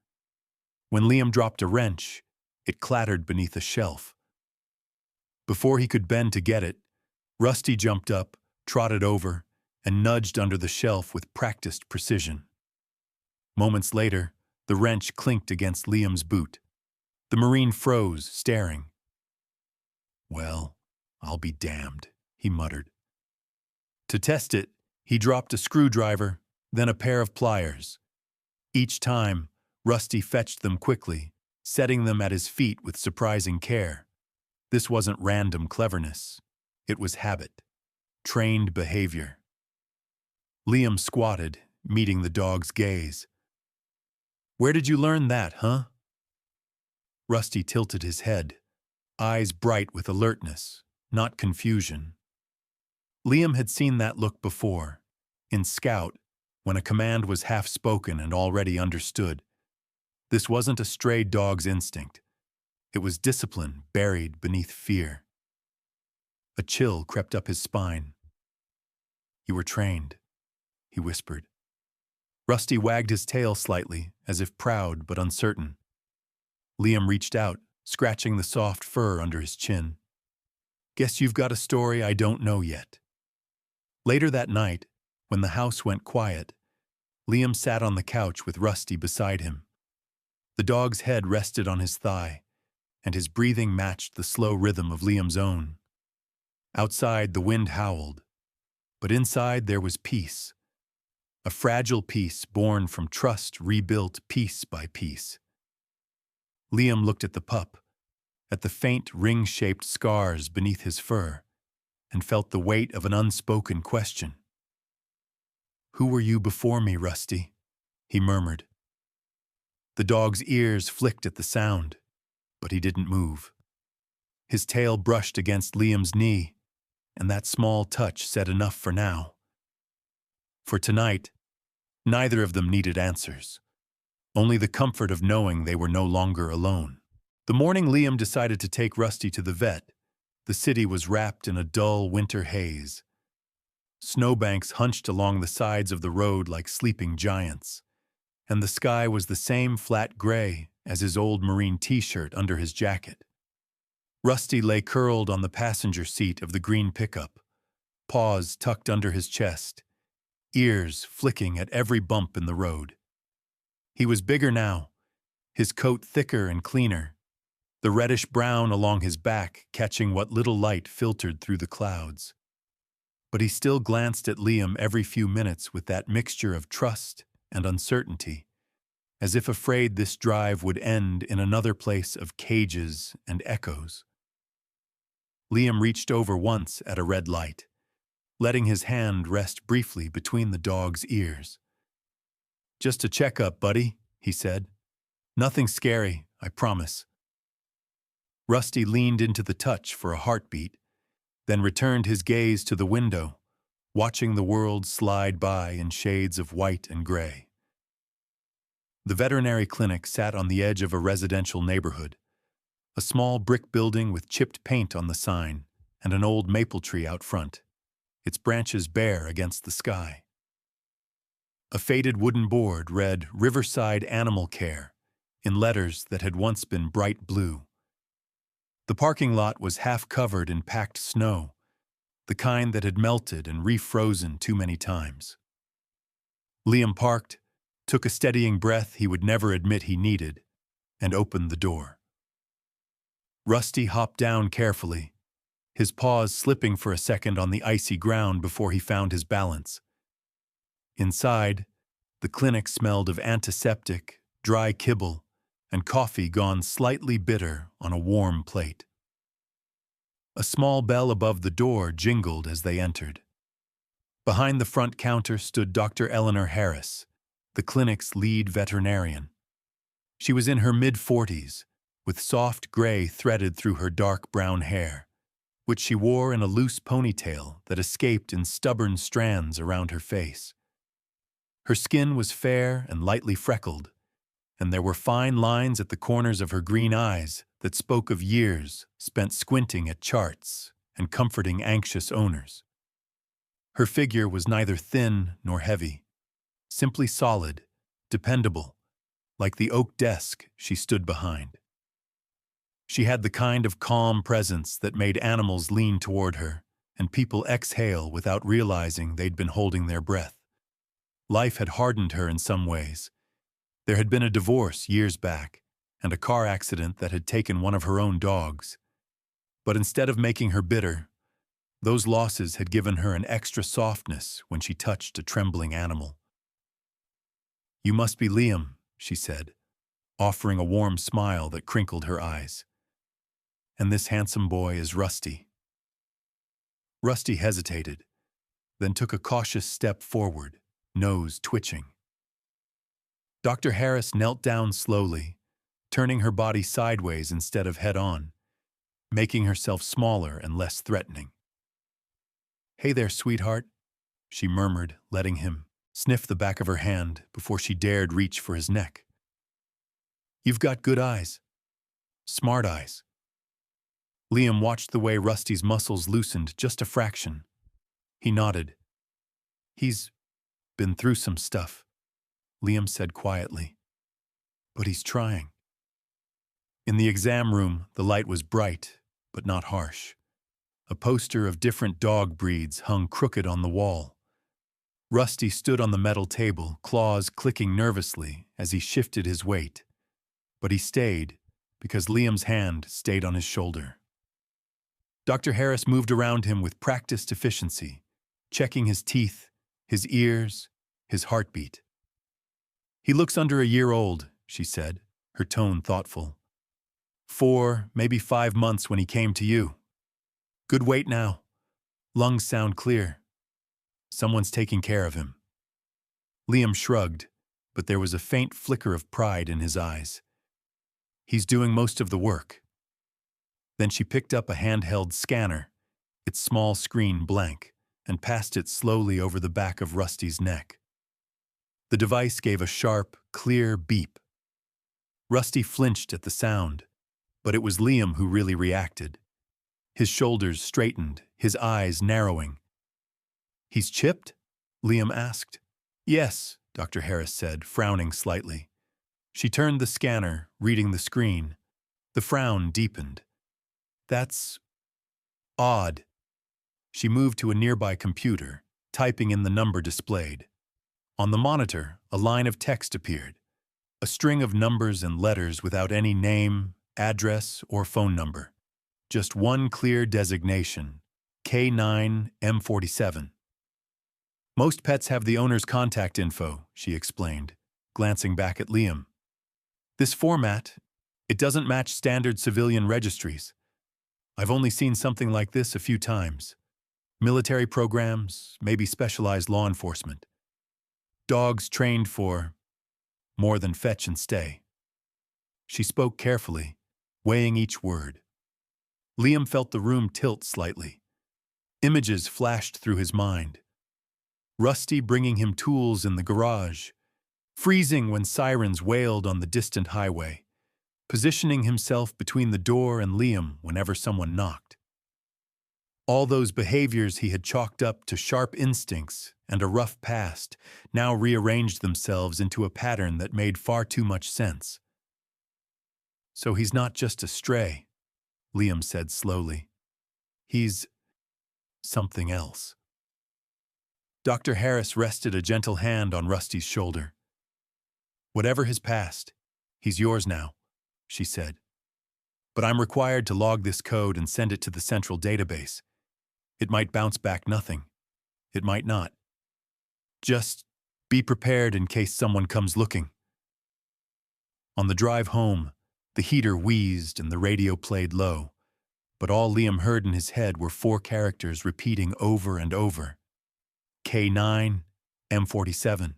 When Liam dropped a wrench, it clattered beneath a shelf. Before he could bend to get it, Rusty jumped up, trotted over, and nudged under the shelf with practiced precision. Moments later, the wrench clinked against Liam's boot. The Marine froze, staring. "Well, I'll be damned," he muttered. To test it, he dropped a screwdriver, then a pair of pliers. Each time, Rusty fetched them quickly, setting them at his feet with surprising care. This wasn't random cleverness. It was habit, trained behavior. Liam squatted, meeting the dog's gaze. "Where did you learn that, huh?" Rusty tilted his head, eyes bright with alertness, not confusion. Liam had seen that look before, in Scout, when a command was half-spoken and already understood. This wasn't a stray dog's instinct. It was discipline buried beneath fear. A chill crept up his spine. "You were trained," he whispered. Rusty wagged his tail slightly, as if proud but uncertain. Liam reached out, scratching the soft fur under his chin. "Guess you've got a story I don't know yet." Later that night, when the house went quiet, Liam sat on the couch with Rusty beside him. The dog's head rested on his thigh, and his breathing matched the slow rhythm of Liam's own. Outside, the wind howled, but inside there was peace. A fragile peace born from trust rebuilt piece by piece. Liam looked at the pup, at the faint ring-shaped scars beneath his fur, and felt the weight of an unspoken question. "Who were you before me, Rusty?" he murmured. The dog's ears flicked at the sound, but he didn't move. His tail brushed against Liam's knee, and that small touch said enough for now. For tonight, neither of them needed answers, only the comfort of knowing they were no longer alone. The morning Liam decided to take Rusty to the vet, the city was wrapped in a dull winter haze. Snowbanks hunched along the sides of the road like sleeping giants, and the sky was the same flat gray as his old Marine t-shirt under his jacket. Rusty lay curled on the passenger seat of the green pickup, paws tucked under his chest, ears flicking at every bump in the road. He was bigger now, his coat thicker and cleaner, the reddish-brown along his back catching what little light filtered through the clouds. But he still glanced at Liam every few minutes with that mixture of trust and uncertainty, as if afraid this drive would end in another place of cages and echoes. Liam reached over once at a red light, letting his hand rest briefly between the dog's ears. "Just a checkup, buddy," he said. "Nothing scary, I promise." Rusty leaned into the touch for a heartbeat, then returned his gaze to the window, watching the world slide by in shades of white and gray. The veterinary clinic sat on the edge of a residential neighborhood, a small brick building with chipped paint on the sign and an old maple tree out front, its branches bare against the sky. A faded wooden board read "Riverside Animal Care" in letters that had once been bright blue. The parking lot was half covered in packed snow, the kind that had melted and refrozen too many times. Liam parked, took a steadying breath he would never admit he needed, and opened the door. Rusty hopped down carefully, his paws slipping for a second on the icy ground before he found his balance. Inside, the clinic smelled of antiseptic, dry kibble, and coffee gone slightly bitter on a warm plate. A small bell above the door jingled as they entered. Behind the front counter stood Dr. Eleanor Harris, the clinic's lead veterinarian. She was in her mid-40s, with soft gray threaded through her dark brown hair, which she wore in a loose ponytail that escaped in stubborn strands around her face. Her skin was fair and lightly freckled, and there were fine lines at the corners of her green eyes that spoke of years spent squinting at charts and comforting anxious owners. Her figure was neither thin nor heavy, simply solid, dependable, like the oak desk she stood behind. She had the kind of calm presence that made animals lean toward her and people exhale without realizing they'd been holding their breath. Life had hardened her in some ways. There had been a divorce years back, and a car accident that had taken one of her own dogs. But instead of making her bitter, those losses had given her an extra softness when she touched a trembling animal. "You must be Liam," she said, offering a warm smile that crinkled her eyes. "And this handsome boy is Rusty." Rusty hesitated, then took a cautious step forward, nose twitching. Dr. Harris knelt down slowly, turning her body sideways instead of head-on, making herself smaller and less threatening. "Hey there, sweetheart," she murmured, letting him sniff the back of her hand before she dared reach for his neck. "You've got good eyes. Smart eyes." Liam watched the way Rusty's muscles loosened just a fraction. He nodded. "He's been through some stuff," Liam said quietly. "But he's trying." In the exam room, the light was bright, but not harsh. A poster of different dog breeds hung crooked on the wall. Rusty stood on the metal table, claws clicking nervously as he shifted his weight. But he stayed, because Liam's hand stayed on his shoulder. Dr. Harris moved around him with practiced efficiency, checking his teeth, his ears, his heartbeat. "He looks under a year old," she said, her tone thoughtful. 4, maybe 5 months when he came to you. Good weight now. Lungs sound clear. Someone's taking care of him." Liam shrugged, but there was a faint flicker of pride in his eyes. He's doing most of the work. Then she picked up a handheld scanner, its small screen blank, and passed it slowly over the back of Rusty's neck. The device gave a sharp, clear beep. Rusty flinched at the sound, but it was Liam who really reacted. His shoulders straightened, his eyes narrowing. "He's chipped?" Liam asked. "Yes," Dr. Harris said, frowning slightly. She turned the scanner, reading the screen. The frown deepened. "That's odd." She moved to a nearby computer, typing in the number displayed. On the monitor, a line of text appeared, a string of numbers and letters without any name, address, or phone number. Just one clear designation, K9M47. "Most pets have the owner's contact info," she explained, glancing back at Liam. "This format, it doesn't match standard civilian registries. I've only seen something like this a few times. Military programs, maybe specialized law enforcement. Dogs trained for more than fetch and stay." She spoke carefully, weighing each word. Liam felt the room tilt slightly. Images flashed through his mind. Rusty bringing him tools in the garage, freezing when sirens wailed on the distant highway, positioning himself between the door and Liam whenever someone knocked. All those behaviors he had chalked up to sharp instincts and a rough past now rearranged themselves into a pattern that made far too much sense. "So he's not just a stray," Liam said slowly. "He's something else." Dr. Harris rested a gentle hand on Rusty's shoulder. "Whatever his past, he's yours now," she said. "But I'm required to log this code and send it to the central database. It might bounce back nothing. It might not. Just be prepared in case someone comes looking." On the drive home, the heater wheezed and the radio played low, but all Liam heard in his head were 4 characters repeating over and over. K9, M47.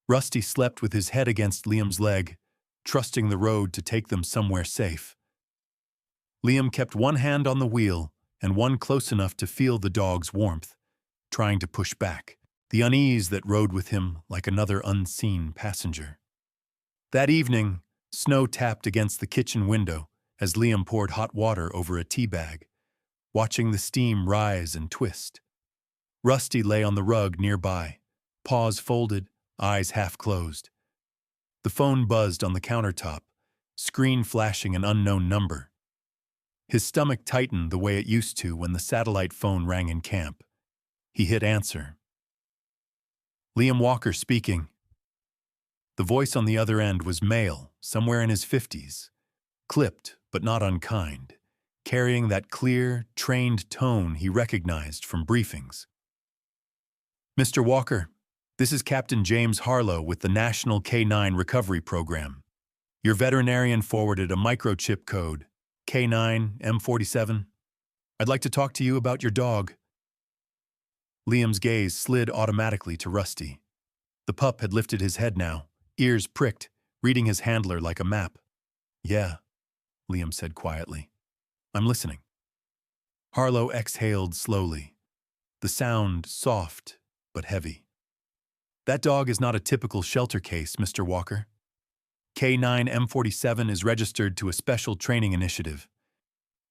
Rusty slept with his head against Liam's leg, trusting the road to take them somewhere safe. Liam kept one hand on the wheel and one close enough to feel the dog's warmth, trying to push back the unease that rode with him like another unseen passenger. That evening, snow tapped against the kitchen window as Liam poured hot water over a tea bag, watching the steam rise and twist. Rusty lay on the rug nearby, paws folded, eyes half closed. The phone buzzed on the countertop, screen flashing an unknown number. His stomach tightened the way it used to when the satellite phone rang in camp. He hit answer. "Liam Walker speaking." The voice on the other end was male, somewhere in his 50s, clipped but not unkind, carrying that clear, trained tone he recognized from briefings. "Mr. Walker, this is Captain James Harlow with the National K9 Recovery Program. Your veterinarian forwarded a microchip code, K9M47. I'd like to talk to you about your dog." Liam's gaze slid automatically to Rusty. The pup had lifted his head now, ears pricked, reading his handler like a map. "Yeah," Liam said quietly. "I'm listening." Harlow exhaled slowly, the sound soft but heavy. "That dog is not a typical shelter case, Mr. Walker. K9M47 is registered to a special training initiative.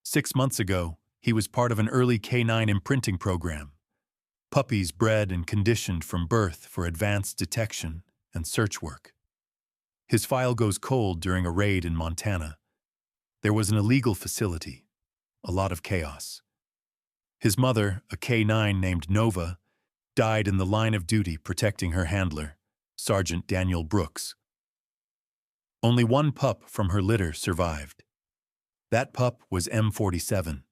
6 months ago, he was part of an early K9 imprinting program. Puppies bred and conditioned from birth for advanced detection and search work. His file goes cold during a raid in Montana. There was an illegal facility, a lot of chaos. His mother, a K9 named Nova, died in the line of duty protecting her handler, Sergeant Daniel Brooks. Only one pup from her litter survived. That pup was M47.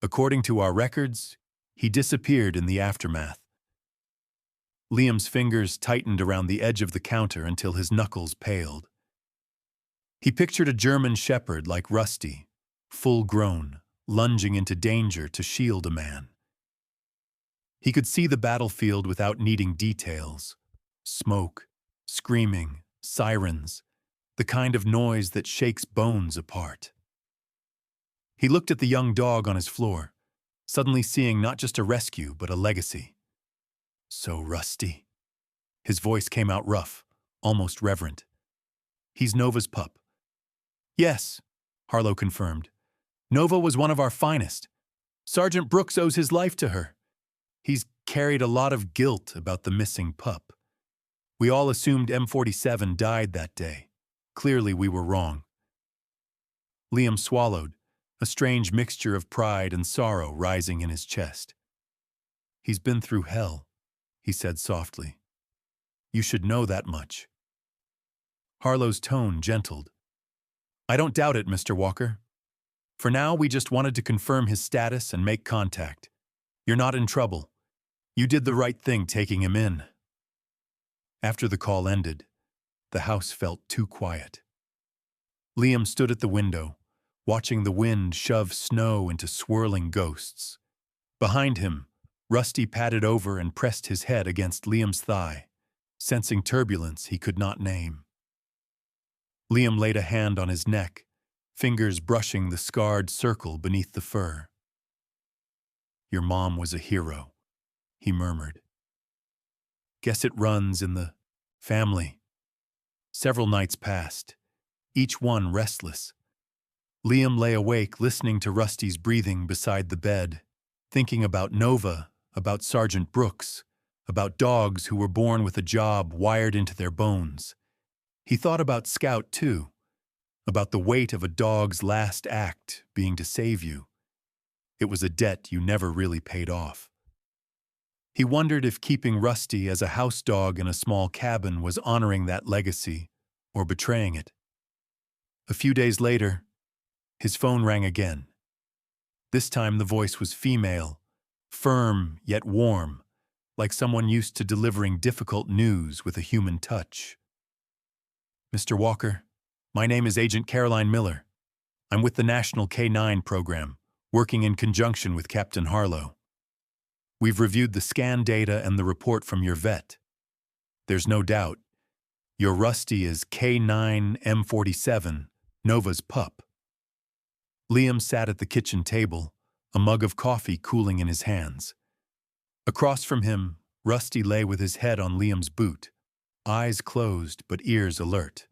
According to our records, he disappeared in the aftermath." Liam's fingers tightened around the edge of the counter until his knuckles paled. He pictured a German shepherd like Rusty, full-grown, lunging into danger to shield a man. He could see the battlefield without needing details. Smoke, Screaming, sirens, the kind of noise that shakes bones apart. He looked at the young dog on his floor, suddenly seeing not just a rescue, but a legacy. So Rusty. His voice came out rough, almost reverent. He's Nova's pup. Yes, Harlow confirmed. Nova was one of our finest. Sergeant Brooks owes his life to her. He's carried a lot of guilt about the missing pup. We all assumed M47 died that day. Clearly we were wrong. Liam swallowed, a strange mixture of pride and sorrow rising in his chest. He's been through hell, he said softly. You should know that much. Harlow's tone gentled. I don't doubt it, Mr. Walker. For now, we just wanted to confirm his status and make contact. You're not in trouble. You did the right thing taking him in. After the call ended, the house felt too quiet. Liam stood at the window, watching the wind shove snow into swirling ghosts. Behind him, Rusty padded over and pressed his head against Liam's thigh, sensing turbulence he could not name. Liam laid a hand on his neck, fingers brushing the scarred circle beneath the fur. Your mom was a hero, he murmured. Guess it runs in the family. Several nights passed, each one restless. Liam lay awake listening to Rusty's breathing beside the bed, thinking about Nova, about Sergeant Brooks, about dogs who were born with a job wired into their bones. He thought about Scout, too, about the weight of a dog's last act being to save you. It was a debt you never really paid off. He wondered if keeping Rusty as a house dog in a small cabin was honoring that legacy or betraying it. A few days later, his phone rang again. This time the voice was female, firm yet warm, like someone used to delivering difficult news with a human touch. Mr. Walker, my name is Agent Caroline Miller. I'm with the National K9 program, working in conjunction with Captain Harlow. We've reviewed the scan data and the report from your vet. There's no doubt. Your Rusty is K9M47, Nova's pup. Liam sat at the kitchen table, a mug of coffee cooling in his hands. Across from him, Rusty lay with his head on Liam's boot, eyes closed but ears alert.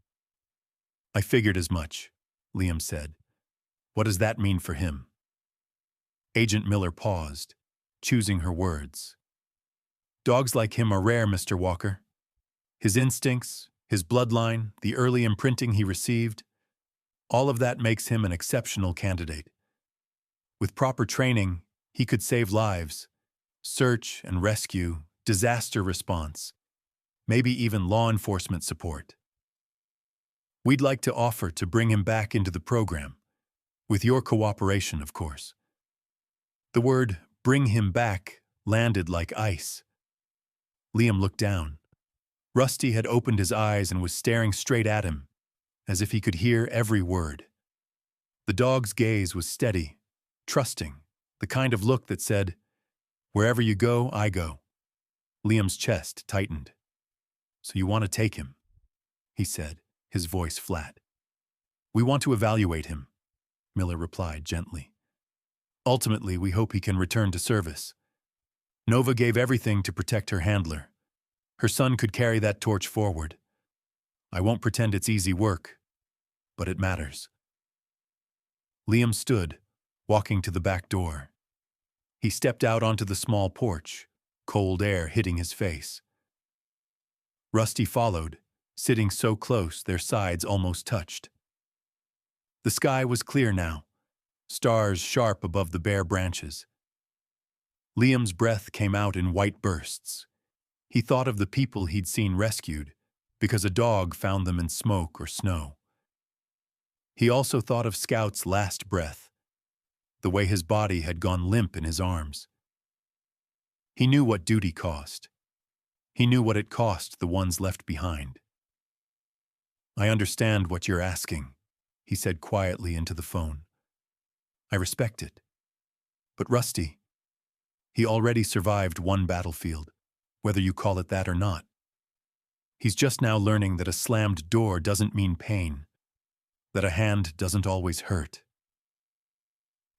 I figured as much, Liam said. What does that mean for him? Agent Miller paused, choosing her words. Dogs like him are rare, Mr. Walker. His instincts, his bloodline, the early imprinting he received, all of that makes him an exceptional candidate. With proper training, he could save lives, search and rescue, disaster response, maybe even law enforcement support. We'd like to offer to bring him back into the program, with your cooperation, of course. The word bring him back landed like ice. Liam looked down. Rusty had opened his eyes and was staring straight at him, as if he could hear every word. The dog's gaze was steady, trusting, the kind of look that said, wherever you go, I go. Liam's chest tightened. So you want to take him, he said, his voice flat. We want to evaluate him, Miller replied gently. Ultimately, we hope he can return to service. Nova gave everything to protect her handler. Her son could carry that torch forward. I won't pretend it's easy work, but it matters. Liam stood, walking to the back door. He stepped out onto the small porch, cold air hitting his face. Rusty followed, sitting so close their sides almost touched. The sky was clear now, stars sharp above the bare branches. Liam's breath came out in white bursts. He thought of the people he'd seen rescued, because a dog found them in smoke or snow. He also thought of Scout's last breath, the way his body had gone limp in his arms. He knew what duty cost. He knew what it cost the ones left behind. I understand what you're asking, he said quietly into the phone. I respect it. But Rusty, he already survived one battlefield, whether you call it that or not. He's just now learning that a slammed door doesn't mean pain, that a hand doesn't always hurt.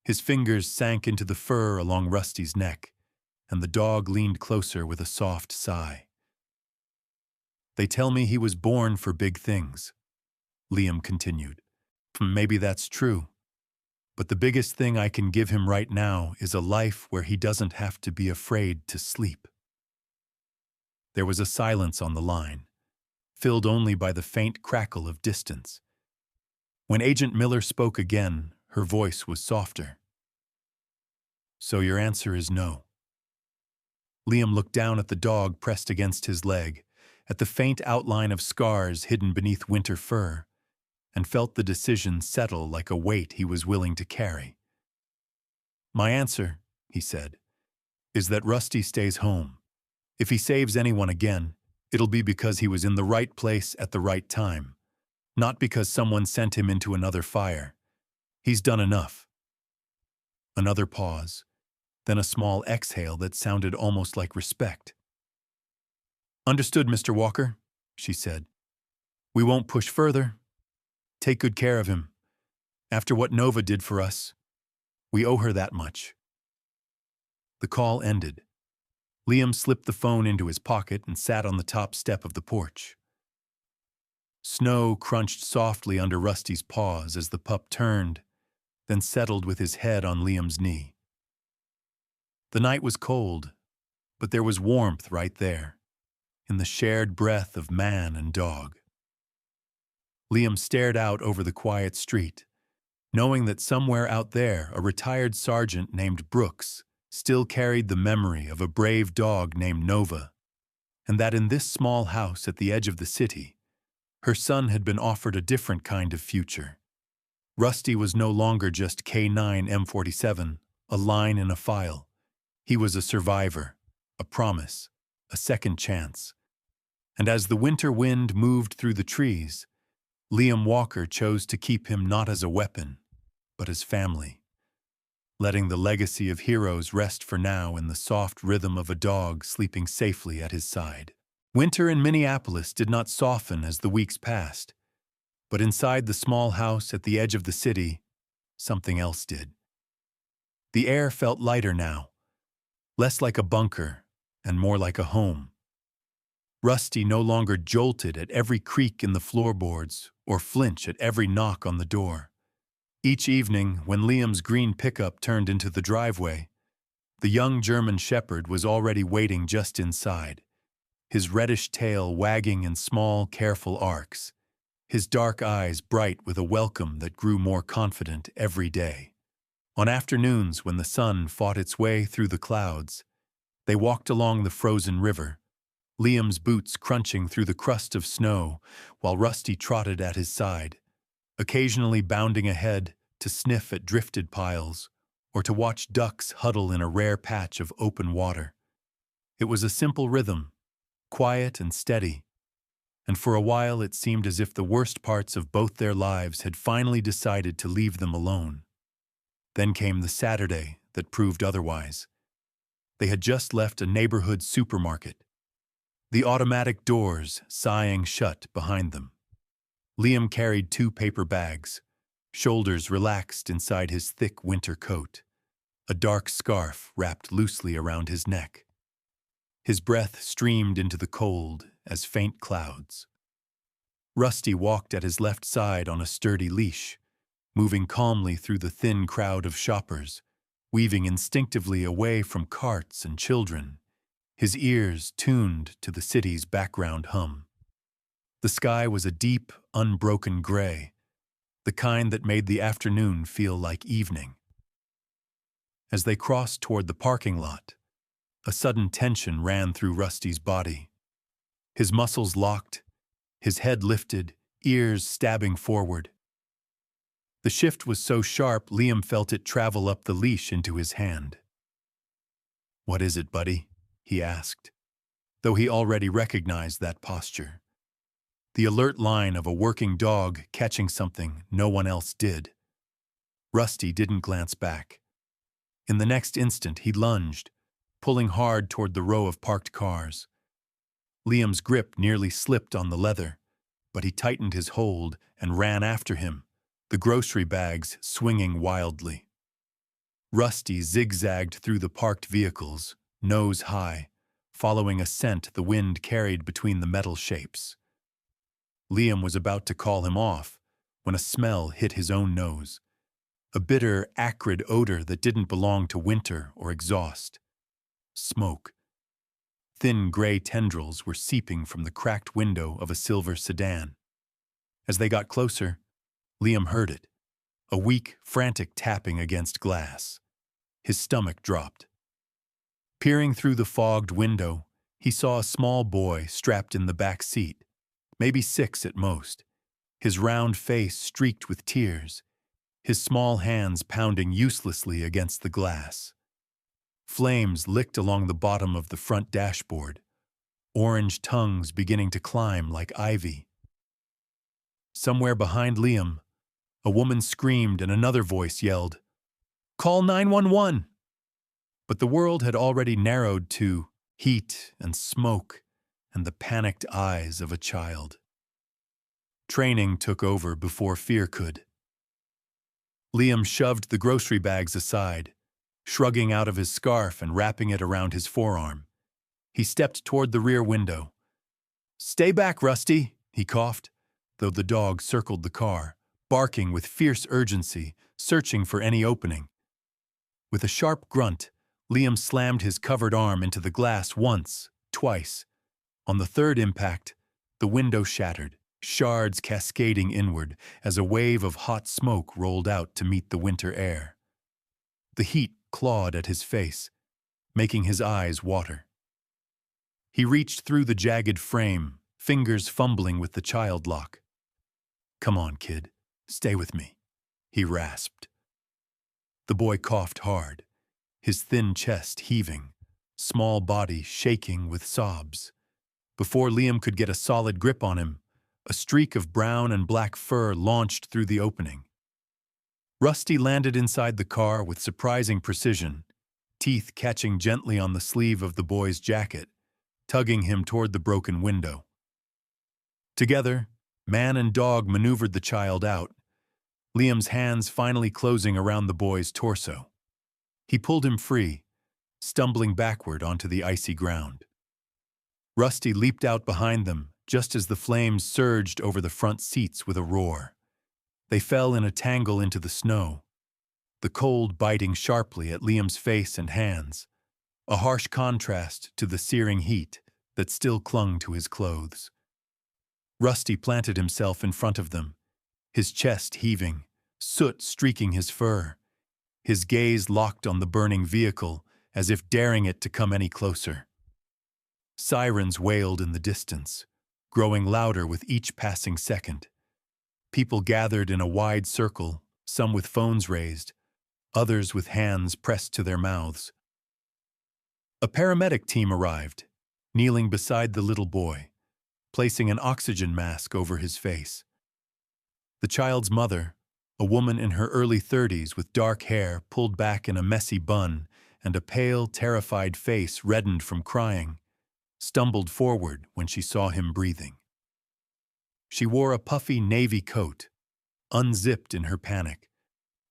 His fingers sank into the fur along Rusty's neck, and the dog leaned closer with a soft sigh. They tell me he was born for big things, Liam continued. Maybe that's true, but the biggest thing I can give him right now is a life where he doesn't have to be afraid to sleep. There was a silence on the line, filled only by the faint crackle of distance. When Agent Miller spoke again, her voice was softer. So your answer is no. Liam looked down at the dog pressed against his leg, at the faint outline of scars hidden beneath winter fur, and felt the decision settle like a weight he was willing to carry. My answer, he said, is that Rusty stays home. If he saves anyone again, it'll be because he was in the right place at the right time, not because someone sent him into another fire. He's done enough. Another pause, then a small exhale that sounded almost like respect. Understood, Mr. Walker, she said. We won't push further. Take good care of him. After what Nova did for us, we owe her that much. The call ended. Liam slipped the phone into his pocket and sat on the top step of the porch. Snow crunched softly under Rusty's paws as the pup turned, then settled with his head on Liam's knee. The night was cold, but there was warmth right there, in the shared breath of man and dog. Liam stared out over the quiet street, knowing that somewhere out there a retired sergeant named Brooks still carried the memory of a brave dog named Nova, and that in this small house at the edge of the city, her son had been offered a different kind of future. Rusty was no longer just K9 M47, a line in a file. He was a survivor, a promise, a second chance. And as the winter wind moved through the trees, Liam Walker chose to keep him not as a weapon, but as family, letting the legacy of heroes rest for now in the soft rhythm of a dog sleeping safely at his side. Winter in Minneapolis did not soften as the weeks passed, but inside the small house at the edge of the city, something else did. The air felt lighter now, less like a bunker and more like a home. Rusty no longer jolted at every creak in the floorboards or flinch at every knock on the door. Each evening, when Liam's green pickup turned into the driveway, the young German shepherd was already waiting just inside, his reddish tail wagging in small, careful arcs, his dark eyes bright with a welcome that grew more confident every day. On afternoons when the sun fought its way through the clouds, they walked along the frozen river, Liam's boots crunching through the crust of snow while Rusty trotted at his side, occasionally bounding ahead to sniff at drifted piles or to watch ducks huddle in a rare patch of open water. It was a simple rhythm, quiet and steady, and for a while it seemed as if the worst parts of both their lives had finally decided to leave them alone. Then came the Saturday that proved otherwise. They had just left a neighborhood supermarket, the automatic doors sighing shut behind them. Liam carried 2 paper bags, shoulders relaxed inside his thick winter coat, a dark scarf wrapped loosely around his neck. His breath streamed into the cold as faint clouds. Rusty walked at his left side on a sturdy leash, moving calmly through the thin crowd of shoppers, weaving instinctively away from carts and children, his ears tuned to the city's background hum. The sky was a deep, unbroken gray, the kind that made the afternoon feel like evening. As they crossed toward the parking lot, a sudden tension ran through Rusty's body. His muscles locked, his head lifted, ears stabbing forward. The shift was so sharp, Liam felt it travel up the leash into his hand. "What is it, buddy?" he asked, though he already recognized that posture. The alert line of a working dog catching something no one else did. Rusty didn't glance back. In the next instant, he lunged, pulling hard toward the row of parked cars. Liam's grip nearly slipped on the leather, but he tightened his hold and ran after him, the grocery bags swinging wildly. Rusty zigzagged through the parked vehicles, nose high, following a scent the wind carried between the metal shapes. Liam was about to call him off when a smell hit his own nose, a bitter, acrid odor that didn't belong to winter or exhaust. Smoke. Thin gray tendrils were seeping from the cracked window of a silver sedan. As they got closer, Liam heard it, a weak, frantic tapping against glass. His stomach dropped. Peering through the fogged window, he saw a small boy strapped in the back seat, maybe 6 at most, his round face streaked with tears, his small hands pounding uselessly against the glass. Flames licked along the bottom of the front dashboard, orange tongues beginning to climb like ivy. Somewhere behind Liam, a woman screamed and another voice yelled, "Call 911!" But the world had already narrowed to heat and smoke and the panicked eyes of a child. Training took over before fear could. Liam shoved the grocery bags aside, shrugging out of his scarf and wrapping it around his forearm. He stepped toward the rear window. "Stay back, Rusty," he coughed, though the dog circled the car, barking with fierce urgency, searching for any opening. With a sharp grunt, Liam slammed his covered arm into the glass once, twice. On the third impact, the window shattered, shards cascading inward as a wave of hot smoke rolled out to meet the winter air. The heat clawed at his face, making his eyes water. He reached through the jagged frame, fingers fumbling with the child lock. "Come on, kid, stay with me," he rasped. The boy coughed hard, his thin chest heaving, small body shaking with sobs. Before Liam could get a solid grip on him, a streak of brown and black fur launched through the opening. Rusty landed inside the car with surprising precision, teeth catching gently on the sleeve of the boy's jacket, tugging him toward the broken window. Together, man and dog maneuvered the child out, Liam's hands finally closing around the boy's torso. He pulled him free, stumbling backward onto the icy ground. Rusty leaped out behind them just as the flames surged over the front seats with a roar. They fell in a tangle into the snow, the cold biting sharply at Liam's face and hands, a harsh contrast to the searing heat that still clung to his clothes. Rusty planted himself in front of them, his chest heaving, soot streaking his fur, his gaze locked on the burning vehicle as if daring it to come any closer. Sirens wailed in the distance, growing louder with each passing second. People gathered in a wide circle, some with phones raised, others with hands pressed to their mouths. A paramedic team arrived, kneeling beside the little boy, placing an oxygen mask over his face. The child's mother, a woman in her early 30s with dark hair pulled back in a messy bun and a pale, terrified face reddened from crying, stumbled forward when she saw him breathing. She wore a puffy navy coat, unzipped in her panic,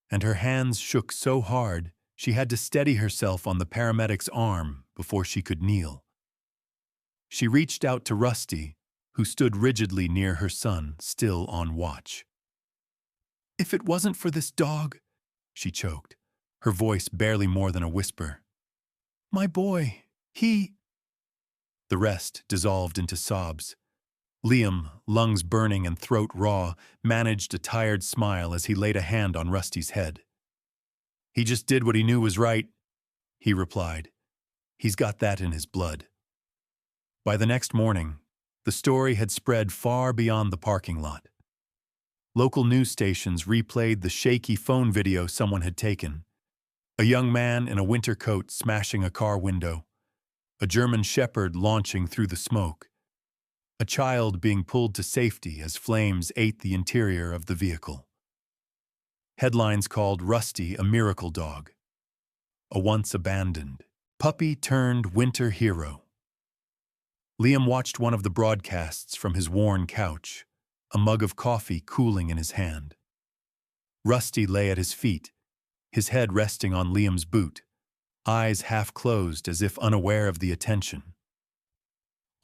and her hands shook so hard she had to steady herself on the paramedic's arm before she could kneel. She reached out to Rusty, who stood rigidly near her son, still on watch. "If it wasn't for this dog," she choked, her voice barely more than a whisper. "My boy, he—" The rest dissolved into sobs. Liam, lungs burning and throat raw, managed a tired smile as he laid a hand on Rusty's head. "He just did what he knew was right," he replied. "He's got that in his blood." By the next morning, the story had spread far beyond the parking lot. Local news stations replayed the shaky phone video someone had taken. A young man in a winter coat smashing a car window, a German shepherd launching through the smoke, a child being pulled to safety as flames ate the interior of the vehicle. Headlines called Rusty a miracle dog, a once abandoned puppy turned winter hero. Liam watched one of the broadcasts from his worn couch, a mug of coffee cooling in his hand. Rusty lay at his feet, his head resting on Liam's boot, eyes half closed as if unaware of the attention.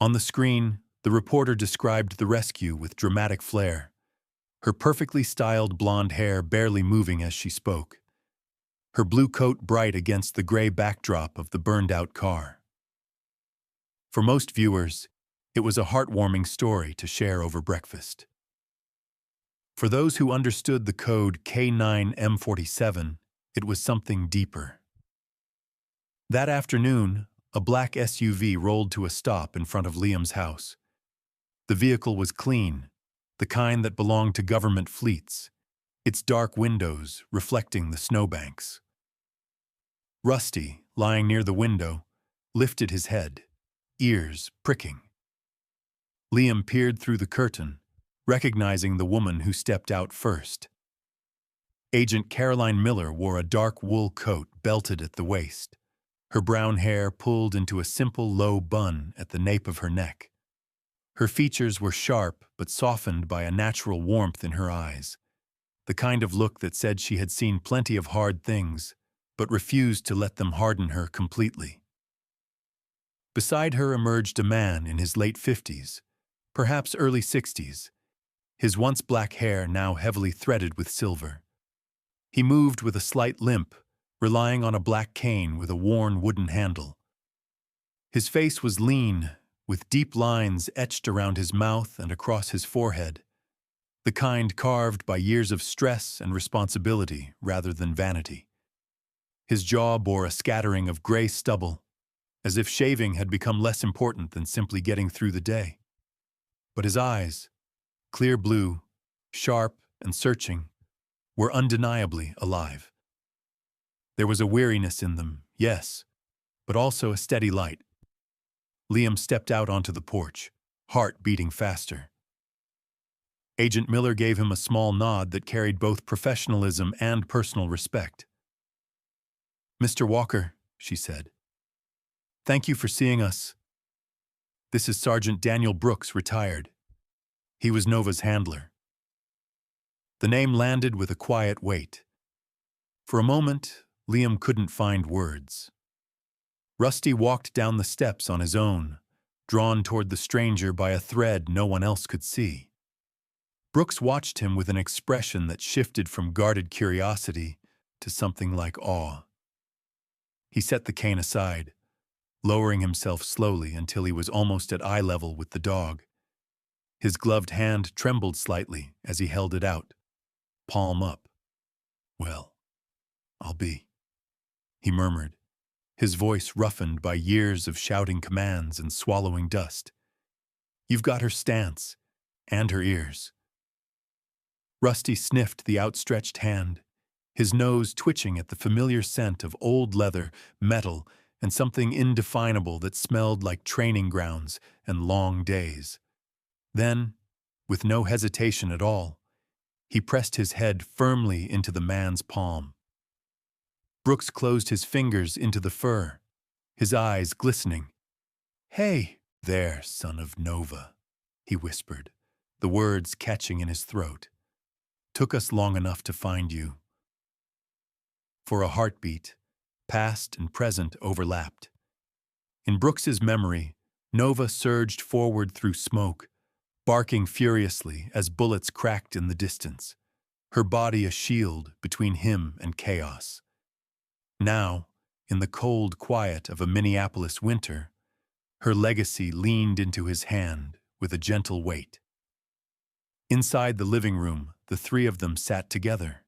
On the screen, the reporter described the rescue with dramatic flair, her perfectly styled blonde hair barely moving as she spoke, her blue coat bright against the gray backdrop of the burned-out car. For most viewers, it was a heartwarming story to share over breakfast. For those who understood the code K9M47, it was something deeper. That afternoon, a black SUV rolled to a stop in front of Liam's house. The vehicle was clean, the kind that belonged to government fleets, its dark windows reflecting the snowbanks. Rusty, lying near the window, lifted his head, ears pricking. Liam peered through the curtain, recognizing the woman who stepped out first. Agent Caroline Miller wore a dark wool coat belted at the waist, her brown hair pulled into a simple low bun at the nape of her neck. Her features were sharp but softened by a natural warmth in her eyes, the kind of look that said she had seen plenty of hard things, but refused to let them harden her completely. Beside her emerged a man in his late 50s, perhaps early 60s, his once black hair now heavily threaded with silver. He moved with a slight limp, relying on a black cane with a worn wooden handle. His face was lean, with deep lines etched around his mouth and across his forehead, the kind carved by years of stress and responsibility rather than vanity. His jaw bore a scattering of gray stubble, as if shaving had become less important than simply getting through the day. But his eyes, clear blue, sharp and searching, were undeniably alive. There was a weariness in them, yes, but also a steady light. Liam stepped out onto the porch, heart beating faster. Agent Miller gave him a small nod that carried both professionalism and personal respect. "Mr. Walker," she said, "thank you for seeing us. This is Sergeant Daniel Brooks, retired." He was Nova's handler. The name landed with a quiet weight. For a moment, Liam couldn't find words. Rusty walked down the steps on his own, drawn toward the stranger by a thread no one else could see. Brooks watched him with an expression that shifted from guarded curiosity to something like awe. He set the cane aside, lowering himself slowly until he was almost at eye level with the dog. His gloved hand trembled slightly as he held it out, palm up. "Well, I'll be," he murmured, his voice roughened by years of shouting commands and swallowing dust. "You've got her stance, and her ears." Rusty sniffed the outstretched hand, his nose twitching at the familiar scent of old leather, metal, and something indefinable that smelled like training grounds and long days. Then, with no hesitation at all, he pressed his head firmly into the man's palm. Brooks closed his fingers into the fur, his eyes glistening. "Hey there, son of Nova," he whispered, the words catching in his throat. "Took us long enough to find you." For a heartbeat, past and present overlapped. In Brooks's memory, Nova surged forward through smoke, barking furiously as bullets cracked in the distance, her body a shield between him and chaos. Now, in the cold quiet of a Minneapolis winter, her legacy leaned into his hand with a gentle weight. Inside the living room, the three of them sat together.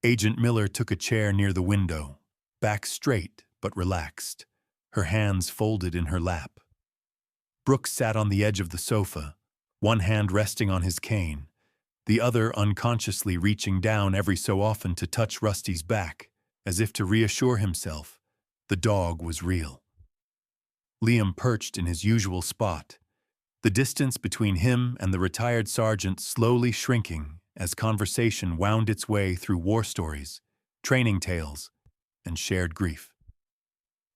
Agent Miller took a chair near the window, back straight but relaxed, her hands folded in her lap. Brooks sat on the edge of the sofa, one hand resting on his cane, the other unconsciously reaching down every so often to touch Rusty's back, as if to reassure himself the dog was real. Liam perched in his usual spot, the distance between him and the retired sergeant slowly shrinking as conversation wound its way through war stories, training tales, and shared grief.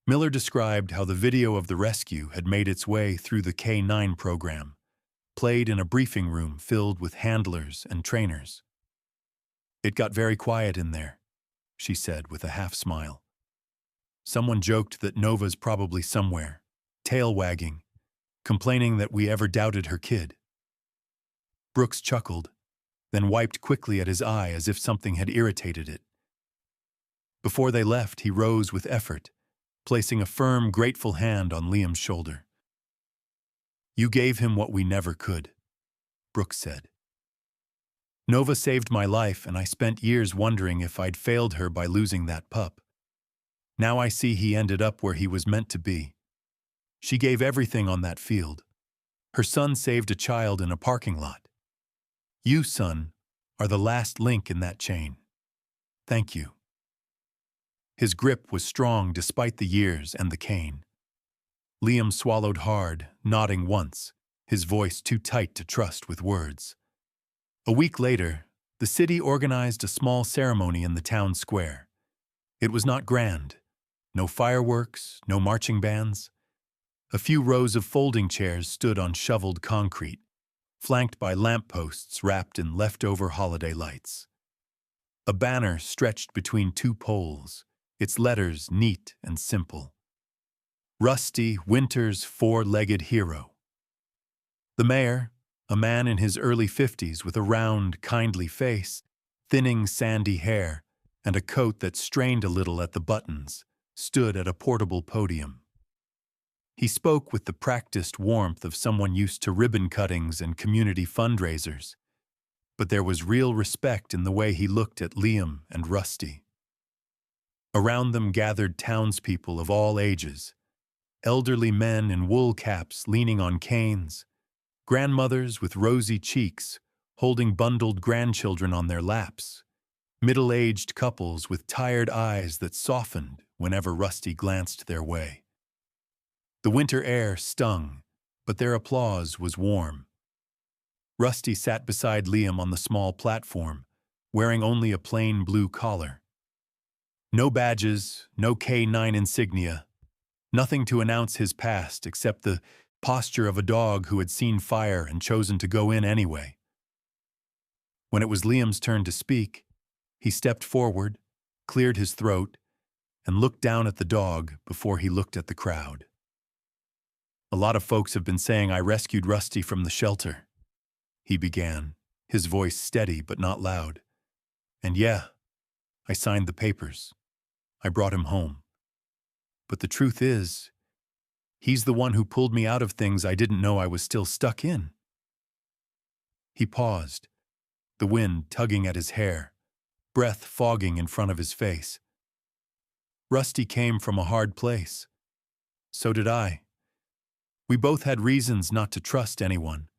Miller described how the video of the rescue had made its way through the K-9 program, played in a briefing room filled with handlers and trainers. "It got very quiet in there," she said with a half-smile. "Someone joked that Nova's probably somewhere, tail wagging, complaining that we ever doubted her kid." Brooks chuckled, then wiped quickly at his eye as if something had irritated it. Before they left, he rose with effort, placing a firm, grateful hand on Liam's shoulder. "You gave him what we never could," Brooks said. "Nova saved my life, and I spent years wondering if I'd failed her by losing that pup. Now I see he ended up where he was meant to be. She gave everything on that field. Her son saved a child in a parking lot. You, son, are the last link in that chain. Thank you." His grip was strong despite the years and the cane. Liam swallowed hard, nodding once, his voice too tight to trust with words. A week later, the city organized a small ceremony in the town square. It was not grand. No fireworks, no marching bands. A few rows of folding chairs stood on shoveled concrete, flanked by lampposts wrapped in leftover holiday lights. A banner stretched between two poles, its letters neat and simple. "Rusty, Winter's four-legged hero." The mayor, a man in his early 50s with a round, kindly face, thinning sandy hair, and a coat that strained a little at the buttons, stood at a portable podium. He spoke with the practiced warmth of someone used to ribbon cuttings and community fundraisers, but there was real respect in the way he looked at Liam and Rusty. Around them gathered townspeople of all ages, elderly men in wool caps leaning on canes, grandmothers with rosy cheeks holding bundled grandchildren on their laps, middle-aged couples with tired eyes that softened whenever Rusty glanced their way. The winter air stung, but their applause was warm. Rusty sat beside Liam on the small platform, wearing only a plain blue collar. No badges, no K-9 insignia, nothing to announce his past except the posture of a dog who had seen fire and chosen to go in anyway. When it was Liam's turn to speak, he stepped forward, cleared his throat, and looked down at the dog before he looked at the crowd. "A lot of folks have been saying I rescued Rusty from the shelter," he began, his voice steady but not loud. "And yeah, I signed the papers. I brought him home. But the truth is, he's the one who pulled me out of things I didn't know I was still stuck in." He paused, the wind tugging at his hair, breath fogging in front of his face. "Rusty came from a hard place. So did I. We both had reasons not to trust anyone,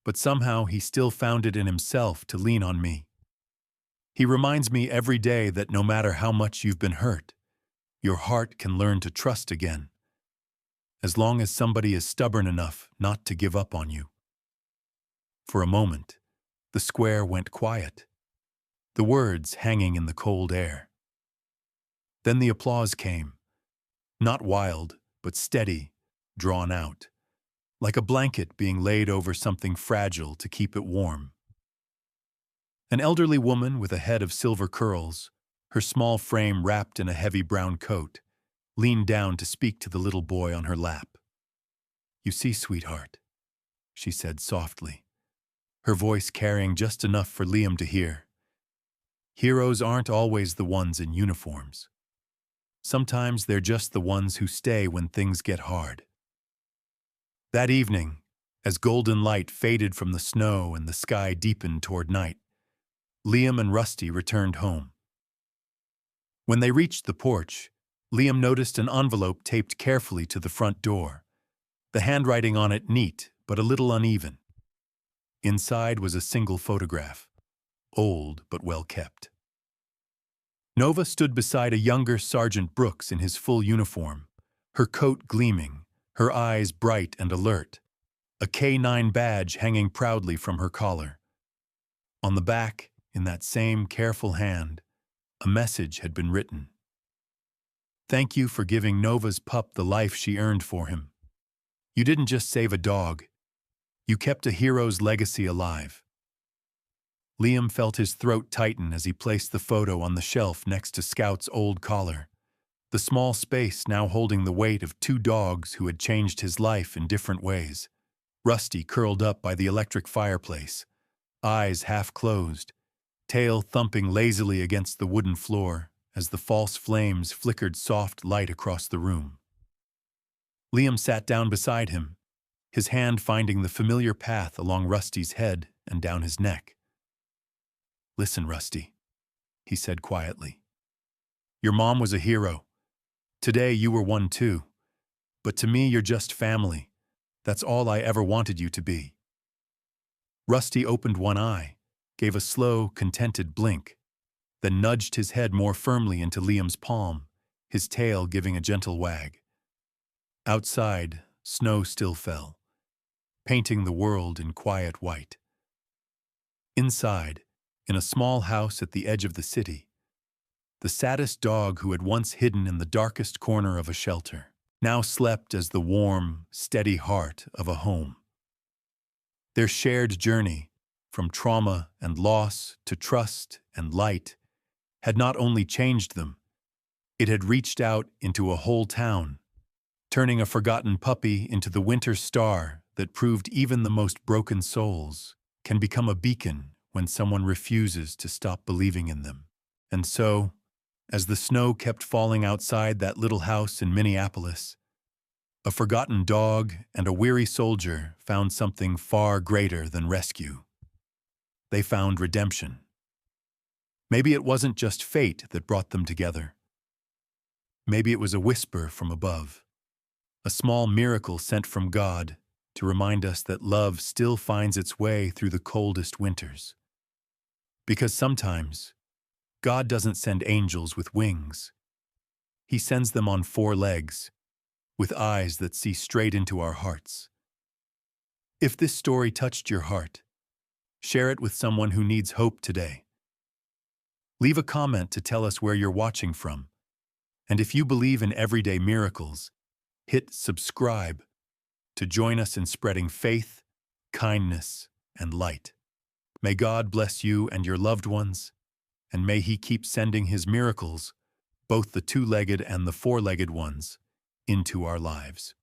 but somehow he still found it in himself to lean on me. He reminds me every day that no matter how much you've been hurt, your heart can learn to trust again, as long as somebody is stubborn enough not to give up on you." For a moment, the square went quiet, the words hanging in the cold air. Then the applause came, not wild, but steady, drawn out, like a blanket being laid over something fragile to keep it warm. An elderly woman with a head of silver curls, her small frame wrapped in a heavy brown coat, leaned down to speak to the little boy on her lap. "You see, sweetheart," she said softly, her voice carrying just enough for Liam to hear. "Heroes aren't always the ones in uniforms. Sometimes they're just the ones who stay when things get hard." That evening, as golden light faded from the snow and the sky deepened toward night, Liam and Rusty returned home. When they reached the porch, Liam noticed an envelope taped carefully to the front door, the handwriting on it neat but a little uneven. Inside was a single photograph, old but well kept. Nova stood beside a younger Sergeant Brooks in his full uniform, her coat gleaming, her eyes bright and alert, a K-9 badge hanging proudly from her collar. On the back, in that same careful hand, a message had been written. Thank you for giving Nova's pup the life she earned for him. You didn't just save a dog, you kept a hero's legacy alive. Liam felt his throat tighten as he placed the photo on the shelf next to Scout's old collar, the small space now holding the weight of two dogs who had changed his life in different ways. Rusty curled up by the electric fireplace, eyes half closed, tail thumping lazily against the wooden floor as the false flames flickered soft light across the room. Liam sat down beside him, his hand finding the familiar path along Rusty's head and down his neck. "Listen, Rusty," he said quietly. "Your mom was a hero. Today you were one too. But to me you're just family. That's all I ever wanted you to be." Rusty opened one eye, gave a slow, contented blink, then nudged his head more firmly into Liam's palm, his tail giving a gentle wag. Outside, snow still fell, painting the world in quiet white. Inside, in a small house at the edge of the city, the saddest dog who had once hidden in the darkest corner of a shelter now slept as the warm, steady heart of a home. Their shared journey, from trauma and loss to trust and light, had not only changed them, it had reached out into a whole town, turning a forgotten puppy into the winter star that proved even the most broken souls can become a beacon when someone refuses to stop believing in them. And so, as the snow kept falling outside that little house in Minneapolis, a forgotten dog and a weary soldier found something far greater than rescue. They found redemption. Maybe it wasn't just fate that brought them together. Maybe it was a whisper from above, a small miracle sent from God to remind us that love still finds its way through the coldest winters. Because sometimes, God doesn't send angels with wings. He sends them on four legs, with eyes that see straight into our hearts. If this story touched your heart, share it with someone who needs hope today. Leave a comment to tell us where you're watching from. And if you believe in everyday miracles, hit subscribe to join us in spreading faith, kindness, and light. May God bless you and your loved ones, and may He keep sending His miracles, both the two-legged and the four-legged ones, into our lives.